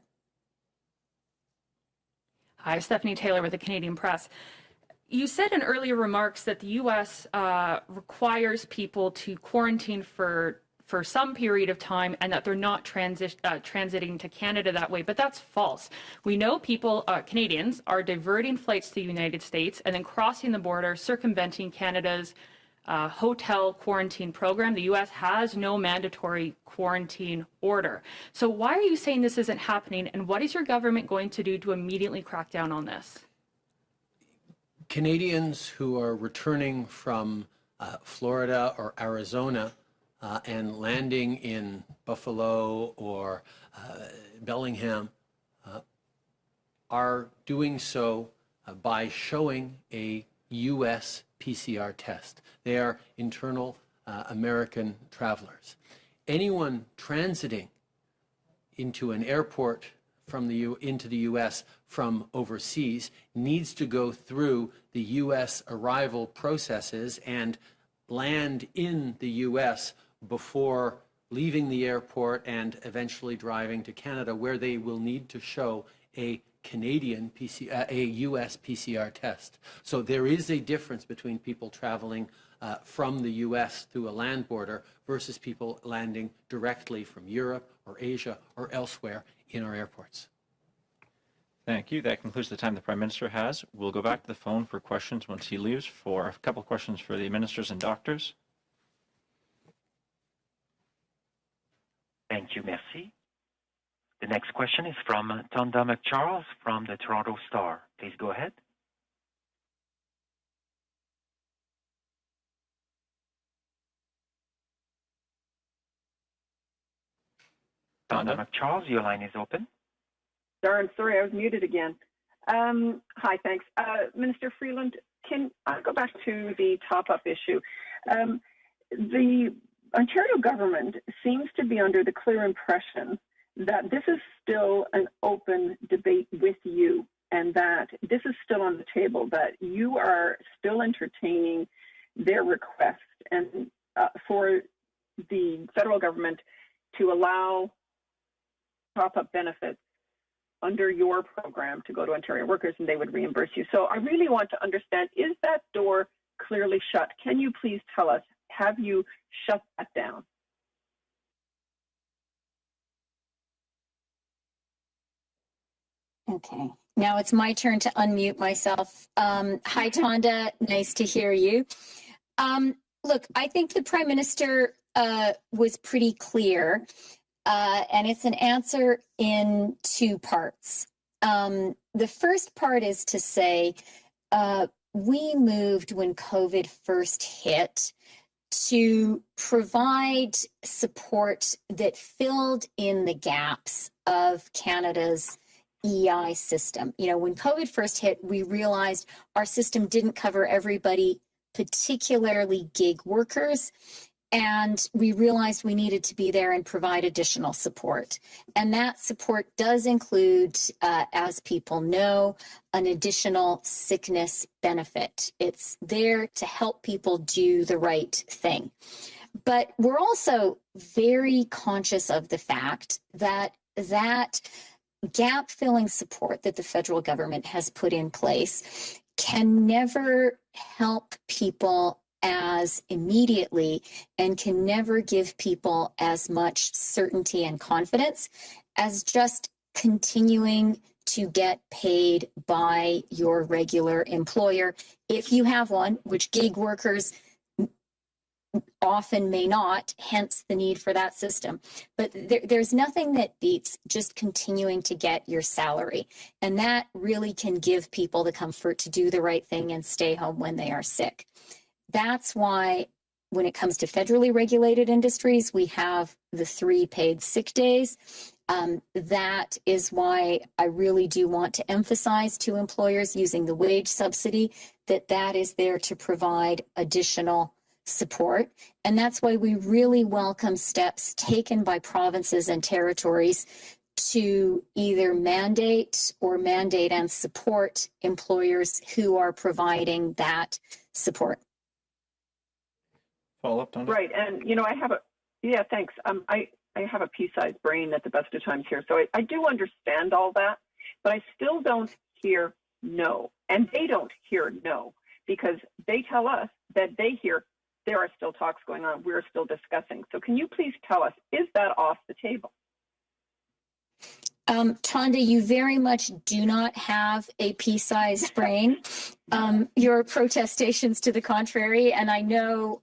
Hi, Stephanie Taylor with the Canadian Press. You said in earlier remarks that the U.S. requires people to quarantine for some period of time and that they're not transiting to Canada that way, but that's false. We know people, Canadians, are diverting flights to the United States and then crossing the border, circumventing Canada's hotel quarantine program. The U.S. has no mandatory quarantine order. So why are you saying this isn't happening, and what is your government going to do to immediately crack down on this? Canadians who are returning from Florida or Arizona and landing in Buffalo or Bellingham are doing so by showing a U.S. PCR test. They are internal American travelers. Anyone transiting into an airport from into the U.S. from overseas needs to go through the U.S. arrival processes and land in the U.S. before leaving the airport and eventually driving to Canada, where they will need to show a Canadian a U.S. PCR test. So there is a difference between people traveling from the U.S. through a land border versus people landing directly from Europe or Asia or elsewhere in our airports. Thank you. That concludes the time the Prime Minister has. We'll go back to the phone for questions once he leaves for a couple of questions for the ministers and doctors. Thank you, merci. The next question is from Tonda McCharles from the Toronto Star. Please go ahead. Tonda McCharles, your line is open. Darn, sorry, I was muted again. Hi, thanks. Minister Freeland, can I go back to the top-up issue? The Ontario government seems to be under the clear impression that this is still an open debate with you and that this is still on the table, that you are still entertaining their request and for the federal government to allow top-up benefits under your program to go to Ontario workers and they would reimburse you. So I really want to understand, is that door clearly shut? Can you please tell us, have you shut that down? Okay, now it's my turn to unmute myself. Hi, Tonda, nice to hear you. Look, I think the Prime Minister was pretty clear, and it's an answer in two parts. The first part is to say we moved when COVID first hit to provide support that filled in the gaps of Canada's EI system. You know, when COVID first hit, we realized our system didn't cover everybody, particularly gig workers, and we realized we needed to be there and provide additional support. And that support does include, as people know, an additional sickness benefit. It's there to help people do the right thing. But we're also very conscious of the fact that gap-filling support that the federal government has put in place can never help people as immediately and can never give people as much certainty and confidence as just continuing to get paid by your regular employer if you have one, which gig workers often may not, hence the need for that system. But there's nothing that beats just continuing to get your salary. And that really can give people the comfort to do the right thing and stay home when they are sick. That's why when it comes to federally regulated industries, we have the 3 paid sick days. That is why I really do want to emphasize to employers using the wage subsidy that is there to provide additional support. And that's why we really welcome steps taken by provinces and territories to either mandate and support employers who are providing that support. Follow up, Tony? Right, and you know, thanks. I have a pea-sized brain at the best of times here, so I do understand all that, but I still don't hear no, and they don't hear no, because they tell us that they hear there are still talks going on, we're still discussing. So can you please tell us, is that off the table? Tonda, you very much do not have a pea-sized brain. Your protestations to the contrary, and I know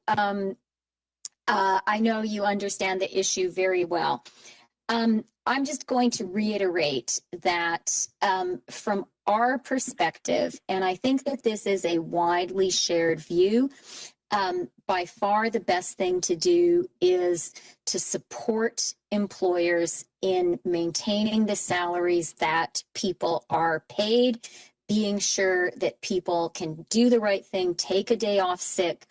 you understand the issue very well. I'm just going to reiterate that from our perspective, and I think that this is a widely shared view, by far the best thing to do is to support employers in maintaining the salaries that people are paid, being sure that people can do the right thing, take a day off sick,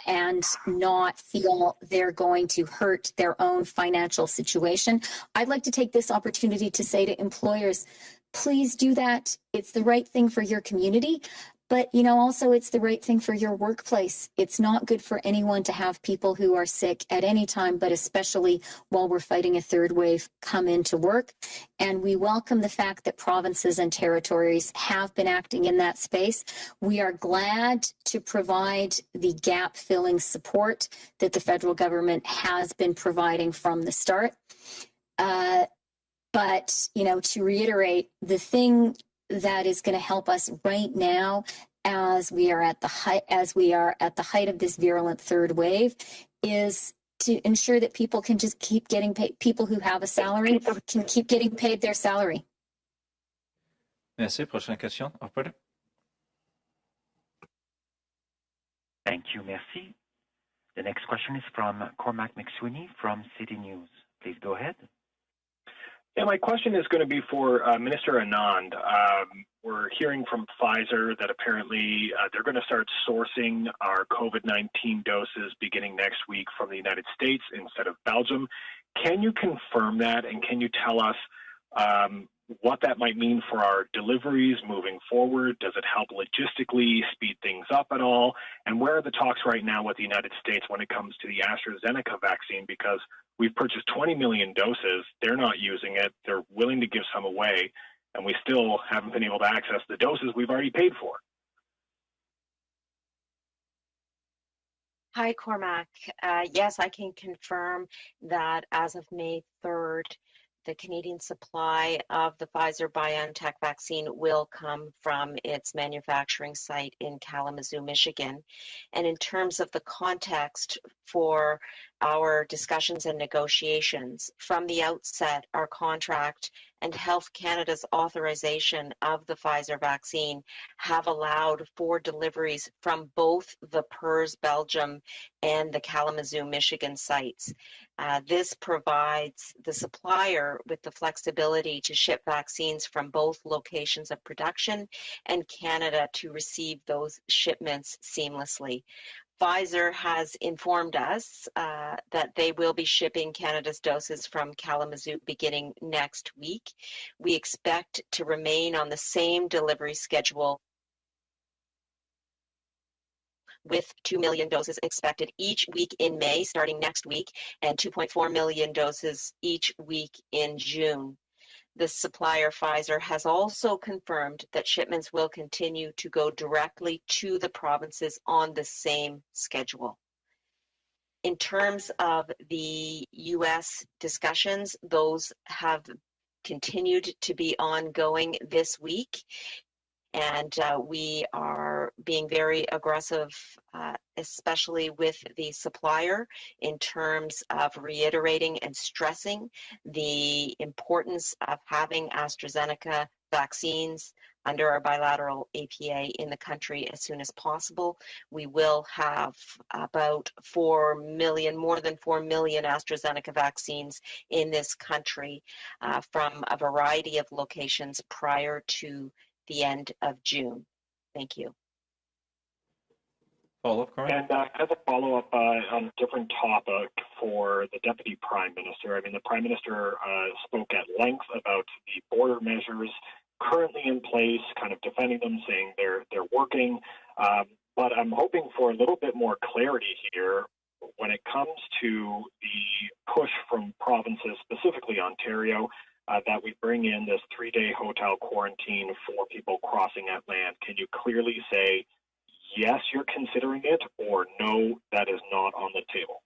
and not feel they're going to hurt their own financial situation. I'd like to take this opportunity to say to employers, please do that. It's the right thing for your community. But, you know, also it's the right thing for your workplace. It's not good for anyone to have people who are sick at any time, but especially while we're fighting a third wave, come into work. And we welcome the fact that provinces and territories have been acting in that space. We are glad to provide the gap-filling support that the federal government has been providing from the start. But, to reiterate, the thing that is going to help us right now, as we are at the height of this virulent third wave, is to ensure that people can just keep getting paid. People who have a salary can keep getting paid their salary. Merci. Prochaine question. Operator. Thank you. Merci. The next question is from Cormac McSweeney from City News. Please go ahead. Yeah, my question is going to be for Minister Anand. We're hearing from Pfizer that apparently they're going to start sourcing our COVID-19 doses beginning next week from the United States instead of Belgium. Can you confirm that, and can you tell us what that might mean for our deliveries moving forward? Does it help logistically speed things up at all? And where are the talks right now with the United States when it comes to the AstraZeneca vaccine? Because we've purchased 20 million doses. They're not using it. They're willing to give some away, and we still haven't been able to access the doses we've already paid for. Hi, Cormac. Yes, I can confirm that as of May 3rd, the Canadian supply of the Pfizer-BioNTech vaccine will come from its manufacturing site in Kalamazoo, Michigan. And in terms of the context for our discussions and negotiations, from the outset, our contract and Health Canada's authorization of the Pfizer vaccine have allowed for deliveries from both the PERS Belgium and the Kalamazoo, Michigan sites. This provides the supplier with the flexibility to ship vaccines from both locations of production and Canada to receive those shipments seamlessly. Pfizer has informed us that they will be shipping Canada's doses from Kalamazoo beginning next week. We expect to remain on the same delivery schedule with 2 million doses expected each week in May, starting next week, and 2.4 million doses each week in June. The supplier, Pfizer, has also confirmed that shipments will continue to go directly to the provinces on the same schedule. In terms of the U.S. discussions, those have continued to be ongoing this week. And we are being very aggressive, especially with the supplier, in terms of reiterating and stressing the importance of having AstraZeneca vaccines under our bilateral APA in the country as soon as possible. We will have about 4 million, more than 4 million AstraZeneca vaccines in this country from a variety of locations prior to the end of June. Thank you. Follow-up, And as a follow-up on a different topic for the Deputy Prime Minister, I mean, the Prime Minister spoke at length about the border measures currently in place, kind of defending them, saying they're working. But I'm hoping for a little bit more clarity here when it comes to the push from provinces, specifically Ontario, that we bring in this 3-day hotel quarantine for people crossing that land. Can you clearly say, yes, you're considering it, or no, that is not on the table?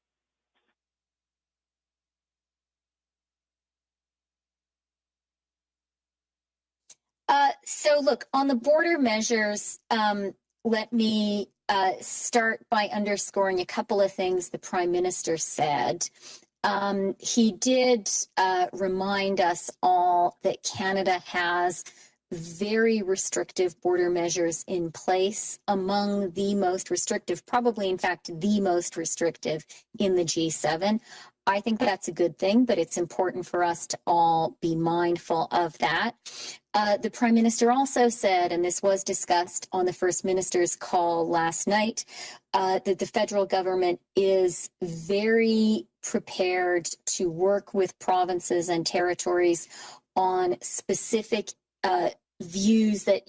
So look, on the border measures, let me start by underscoring a couple of things the Prime Minister said. He did remind us all that Canada has very restrictive border measures in place, among the most restrictive, probably in fact the most restrictive in the G7. I think that's a good thing, but it's important for us to all be mindful of that. The Prime Minister also said, and this was discussed on the First Minister's call last night, that the federal government is very prepared to work with provinces and territories on specific views that,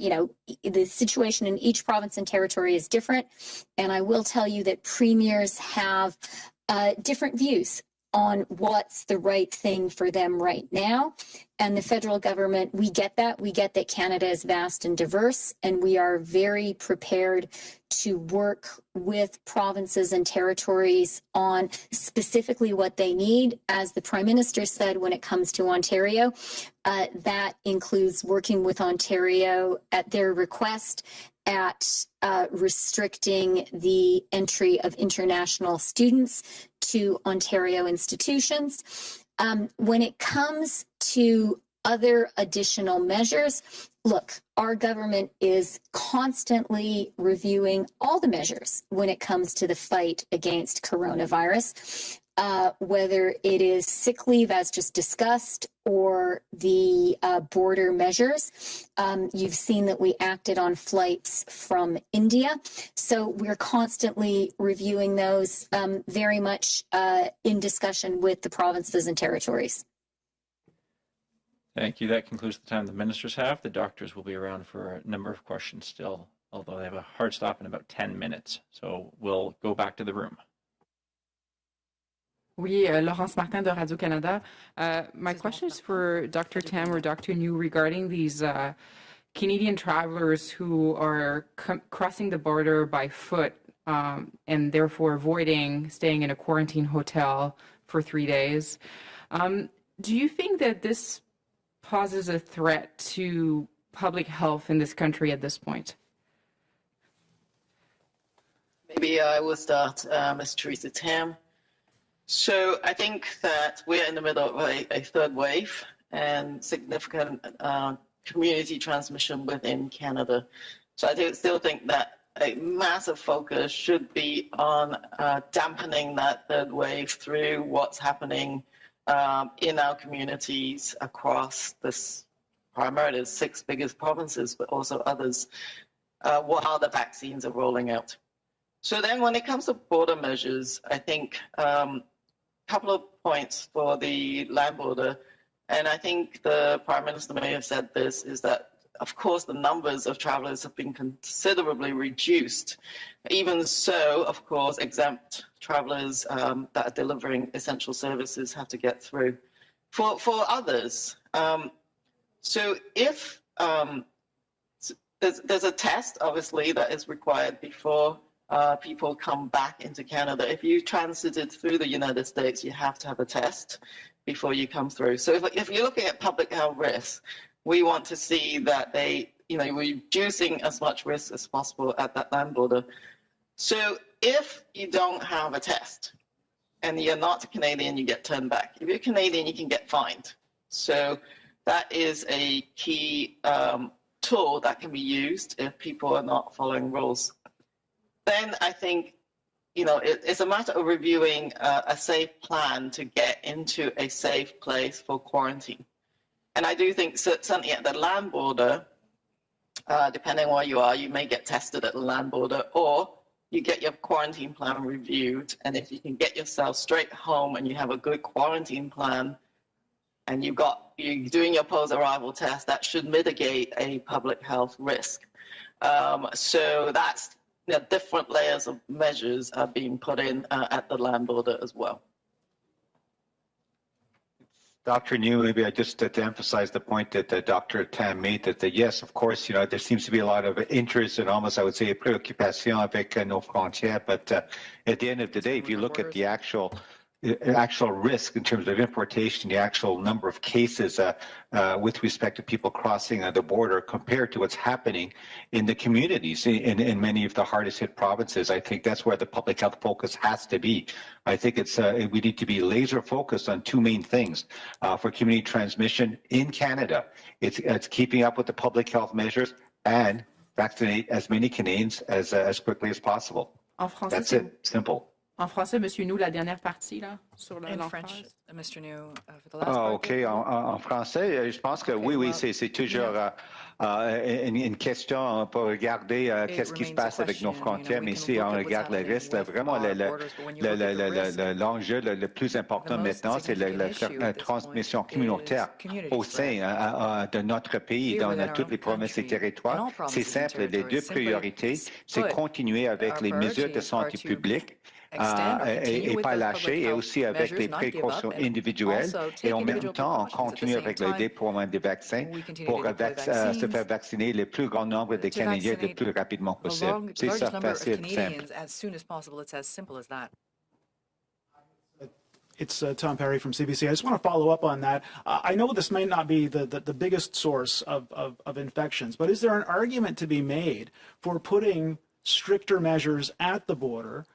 the situation in each province and territory is different. And I will tell you that premiers have different views on what's the right thing for them right now. And the federal government, we get that. We get that Canada is vast and diverse, and we are very prepared to work with provinces and territories on specifically what they need. As the Prime Minister said, when it comes to Ontario, that includes working with Ontario at their request at restricting the entry of international students to Ontario institutions. When it comes to other additional measures, look, our government is constantly reviewing all the measures when it comes to the fight against coronavirus, whether it is sick leave, as just discussed, or the border measures. You've seen that we acted on flights from India. So we're constantly reviewing those, very much in discussion with the provinces and territories. Thank you. That concludes the time the ministers have. The doctors will be around for a number of questions still, although they have a hard stop in about 10 minutes. So we'll go back to the room. Oui, Laurence Martin de Radio-Canada. My question is for Dr. Tam or Dr. New regarding these Canadian travelers who are crossing the border by foot and therefore avoiding staying in a quarantine hotel for 3 days. Do you think that this poses a threat to public health in this country at this point? Maybe I will start, Ms. Theresa Tam. So I think that we're in the middle of a third wave and significant community transmission within Canada. So I still think that a massive focus should be on dampening that third wave through what's happening in our communities across this, primarily the 6 biggest provinces, but also others, while the vaccines are rolling out. So then when it comes to border measures, I think couple of points for the land border, and I think the Prime Minister may have said this, is that, of course, the numbers of travellers have been considerably reduced. Even so, of course, exempt travellers that are delivering essential services have to get through. For others, so if there's a test, obviously, that is required before people come back into Canada. If you transited through the United States, you have to have a test before you come through. So if you're looking at public health risks, we want to see that we're reducing as much risk as possible at that land border. So if you don't have a test and you're not a Canadian, you get turned back. If you're Canadian, you can get fined. So that is a key tool that can be used if people are not following rules. Then I think, it's a matter of reviewing a safe plan to get into a safe place for quarantine. And I do think certainly at the land border, depending on where you are, you may get tested at the land border, or you get your quarantine plan reviewed. And if you can get yourself straight home and you have a good quarantine plan, and you're doing your post-arrival test, that should mitigate a public health risk. So that's different layers of measures are being put in at the land border as well. Dr. New, maybe just to emphasize the point that Dr. Tam made, that yes, of course, there seems to be a lot of interest and almost, I would say, préoccupation avec nos frontières. But at the end of the day, if you look at the actual risk in terms of importation, the actual number of cases with respect to people crossing the border compared to what's happening in the communities in many of the hardest hit provinces, I think that's where the public health focus has to be. I think we need to be laser focused on 2 main things for community transmission in Canada. It's keeping up with the public health measures and vaccinate as many Canadians as quickly as possible. That's it. Simple. En français, Monsieur New, la dernière partie, là, sur In French, Mr. New, for the last part. OK. En français, je pense que oui, c'est toujours une question pour regarder qu'est-ce qui se passe avec nos frontières, mais si on regarde le reste, vraiment, l'enjeu le plus important maintenant, c'est la transmission communautaire au sein de notre pays, dans toutes les provinces et territoires. C'est simple, les 2 priorités, c'est continuer avec les mesures de santé publique, et pas lâcher, et aussi avec les précautions individuelles, et en même temps, on continue avec le déploiement des vaccins pour se faire vacciner le plus grand nombre de Canadiens le plus rapidement possible. C'est ça, facile, simple. As soon as possible. It's as simple as that. It's Tom Perry from CBC. I just want to follow up on that. I know this may not be the biggest source of infections, but is there an argument to be made for putting stricter measures at the border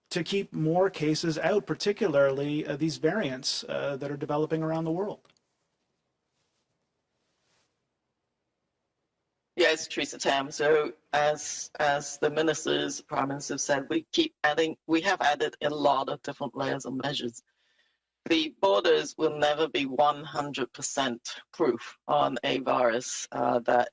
to keep more cases out, particularly these variants that are developing around the world? Yes, Teresa Tam. So as the ministers, prime minister said, we have added a lot of different layers of measures. The borders will never be 100% proof on a virus that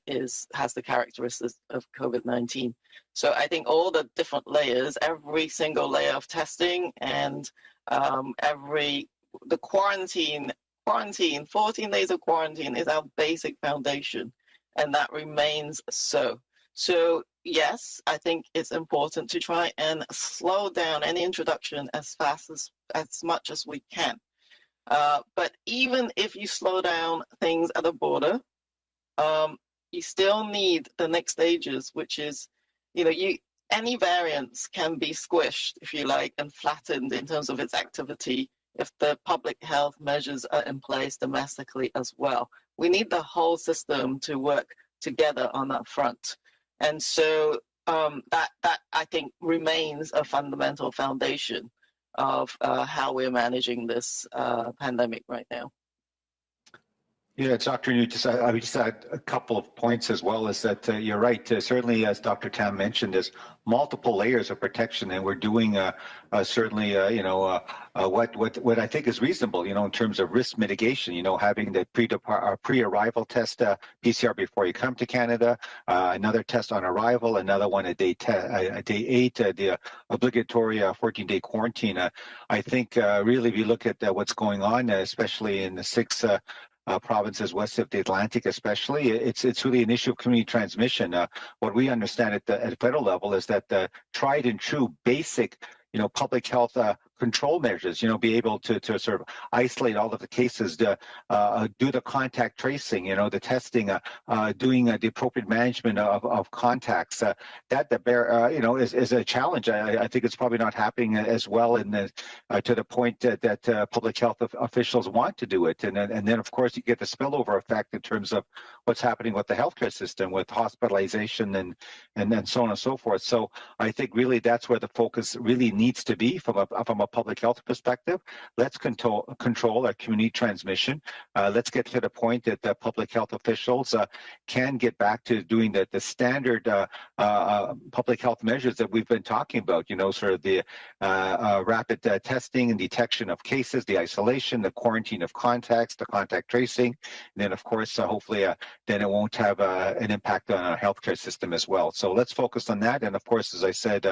has the characteristics of COVID-19. So I think all the different layers, every single layer of testing and the quarantine, 14 days of quarantine is our basic foundation, and that remains so. So yes, I think it's important to try and slow down any introduction as much as we can. But even if you slow down things at the border, you still need the next stages, which is, any variants can be squished, if you like, and flattened in terms of its activity if the public health measures are in place domestically as well. We need the whole system to work together on that front. And so that I think remains a fundamental foundation of how we're managing this pandemic right now. Yeah, Dr. New, I would just add a couple of points as well, is that you're right. Certainly, as Dr. Tam mentioned, there's multiple layers of protection, and we're doing certainly, what I think is reasonable, in terms of risk mitigation, having the pre-arrival test PCR before you come to Canada, another test on arrival, another one at day 8, the obligatory 14-day quarantine. I think really, if you look at what's going on, especially in the 6 provinces west of the Atlantic, especially, it's really an issue of community transmission. What we understand at the federal level is that the tried and true basic, public health control measures, be able to sort of isolate all of the cases, do the contact tracing, the testing, doing the appropriate management of contacts. Is a challenge. I think it's probably not happening as well to the point that public health officials want to do it. And then, of course, you get the spillover effect in terms of what's happening with the healthcare system, with hospitalization and then so on and so forth. So I think really that's where the focus really needs to be from a public health perspective. Let's control our community transmission. Let's get to the point that the public health officials can get back to doing the standard public health measures that we've been talking about, sort of the rapid testing and detection of cases, the isolation, the quarantine of contacts, the contact tracing. And then, of course, hopefully, then it won't have an impact on our healthcare system as well. So let's focus on that. And of course, as I said,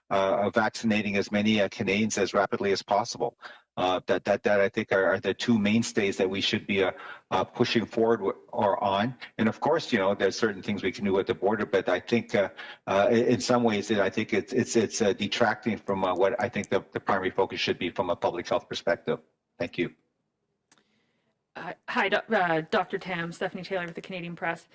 vaccinating as many Canadians as rapidly as possible. That I think are the two mainstays that we should be pushing forward or on. And of course, there's certain things we can do at the border, but I think in some ways I think it's detracting from what I think the primary focus should be from a public health perspective. Thank you. Hi, Dr. Tam, Stephanie Taylor with the Canadian Press.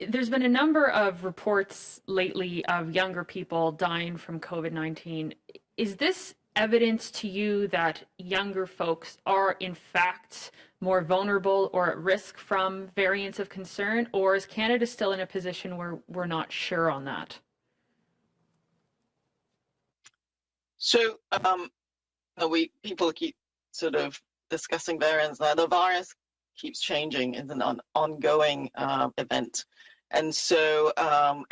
There's been a number of reports lately of younger people dying from COVID-19. Is this evidence to you that younger folks are in fact more vulnerable or at risk from variants of concern, or is Canada still in a position where we're not sure on that? So people keep sort of discussing variants. Now the virus keeps changing. It's an ongoing event. And so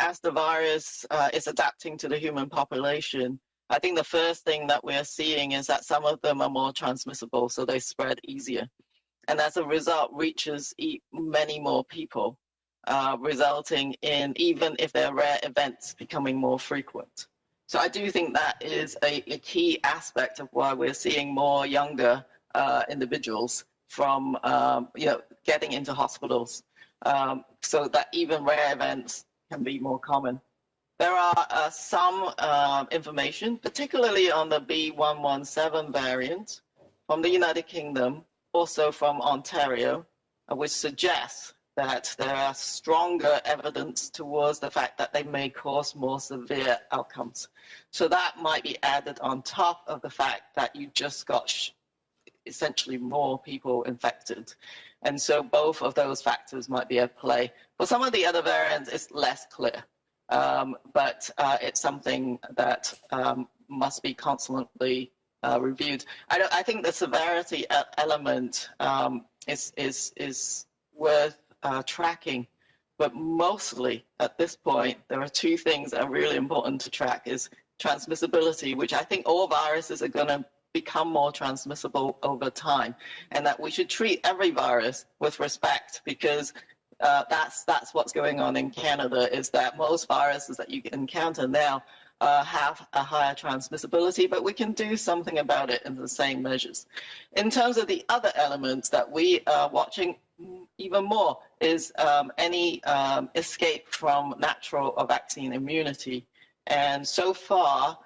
as the virus is adapting to the human population, I think the first thing that we're seeing is that some of them are more transmissible, so they spread easier. And as a result, reaches many more people, resulting in, even if they're rare events, becoming more frequent. So I do think that is a key aspect of why we're seeing more younger individuals from getting into hospitals, so that even rare events can be more common. There are some information, particularly on the B117 variant from the United Kingdom, also from Ontario, which suggests that there are stronger evidence towards the fact that they may cause more severe outcomes. So that might be added on top of the fact that you just got essentially more people infected. And so both of those factors might be at play. For some of the other variants, it's less clear. But it's something that must be constantly reviewed. I think the severity element is worth tracking, but mostly at this point, there are two things that are really important to track: is transmissibility, which I think all viruses are going to become more transmissible over time, and that we should treat every virus with respect, because that's what's going on in Canada, is that most viruses that you encounter now have a higher transmissibility, but we can do something about it in the same measures. In terms of the other elements that we are watching even more is any escape from natural or vaccine immunity. And so far,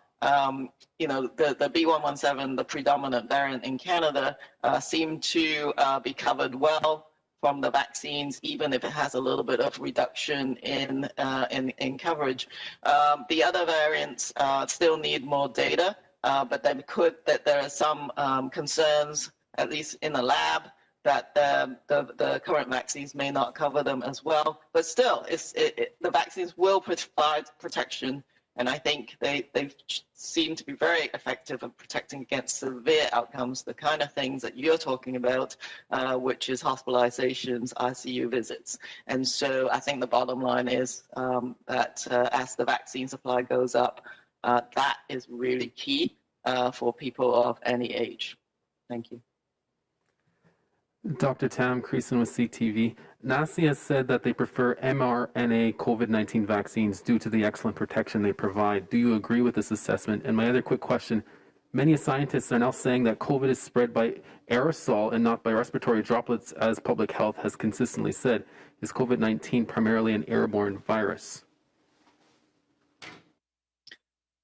you know, the B117, the predominant variant in Canada, seemed to be covered well from the vaccines, even if it has a little bit of reduction in coverage. The other variants still need more data, but there are some concerns, at least in the lab, that the current vaccines may not cover them as well. But still, the vaccines will provide protection, and I think they seem to be very effective at protecting against severe outcomes, the kind of things that you're talking about, which is hospitalizations, ICU visits. And so I think the bottom line is that as the vaccine supply goes up, that is really key for people of any age. Thank you. Dr. Tam Creason with CTV. NACI has said that they prefer mRNA COVID-19 vaccines due to the excellent protection they provide. Do you agree with this assessment? And my other quick question, many scientists are now saying that COVID is spread by aerosol and not by respiratory droplets, as public health has consistently said. Is COVID-19 primarily an airborne virus?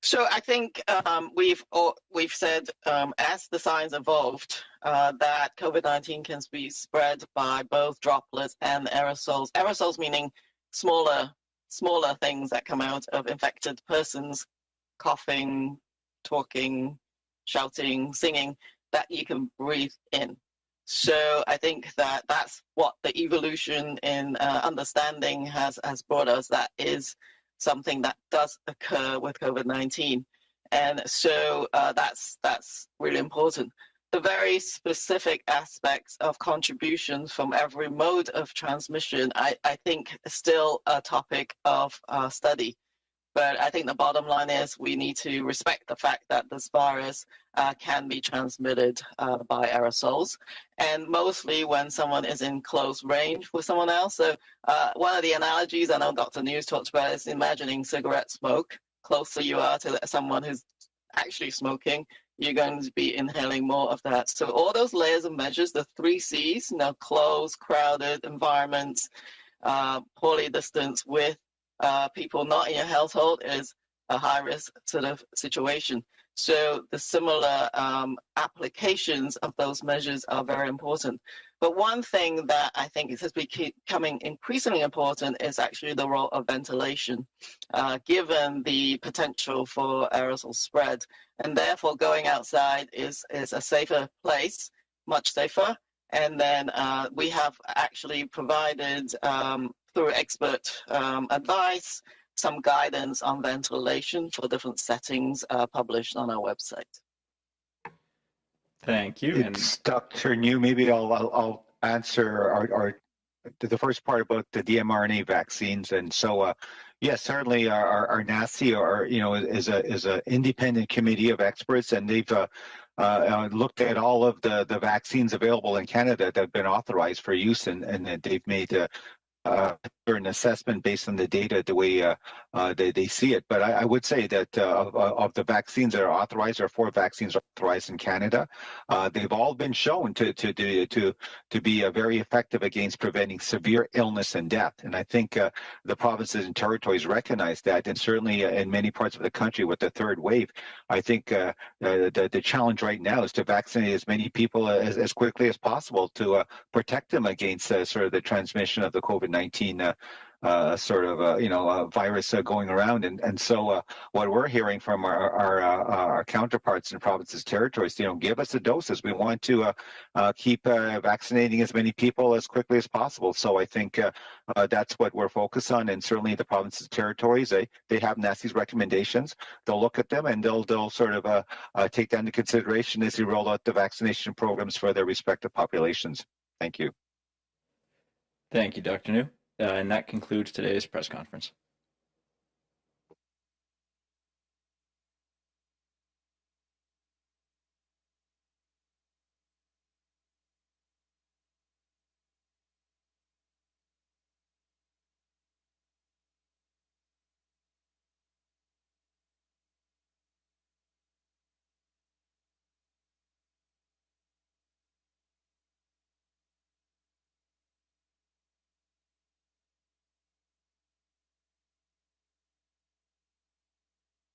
So I think we've said, as the science evolved, that COVID-19 can be spread by both droplets and aerosols. Aerosols meaning smaller things that come out of infected persons, coughing, talking, shouting, singing, that you can breathe in. So I think that that's what the evolution in understanding has brought us. That is something that does occur with COVID-19. And so that's really important. The very specific aspects of contributions from every mode of transmission, I think is still a topic of study. But I think the bottom line is we need to respect the fact that this virus can be transmitted by aerosols, and mostly when someone is in close range with someone else. So one of the analogies I know Dr. News talked about is imagining cigarette smoke. Closer you are to someone who's actually smoking, you're going to be inhaling more of that. So all those layers of measures, the 3 C's, close, crowded environments, poorly distanced with people not in your household, is a high-risk sort of situation. So the similar applications of those measures are very important. But one thing that I think is becoming increasingly important is actually the role of ventilation, given the potential for aerosol spread. And therefore, going outside is a safer place, much safer. And then we have actually provided, through expert advice, some guidance on ventilation for different settings published on our website. Thank you. It's Dr. New. Maybe I'll answer the first part about the mRNA vaccines. And so, yes, certainly our NACI is an independent committee of experts, and they've looked at all of the vaccines available in Canada that have been authorized for use, and they've made an assessment based on the data the way they see it. But I would say that of the vaccines that are authorized, there are 4 vaccines authorized in Canada. They've all been shown to be very effective against preventing severe illness and death. And I think the provinces and territories recognize that. And certainly in many parts of the country with the third wave, I think the challenge right now is to vaccinate as many people as quickly as possible to protect them against sort of the transmission of the COVID-19 virus going around. And so what we're hearing from our counterparts in provinces, territories, give us the doses. We want to keep vaccinating as many people as quickly as possible. So I think that's what we're focused on. And certainly the provinces, territories, they have NACI's recommendations. They'll look at them and they'll sort of take that into consideration as they roll out the vaccination programs for their respective populations. Thank you. Thank you, Dr. New. And that concludes today's press conference.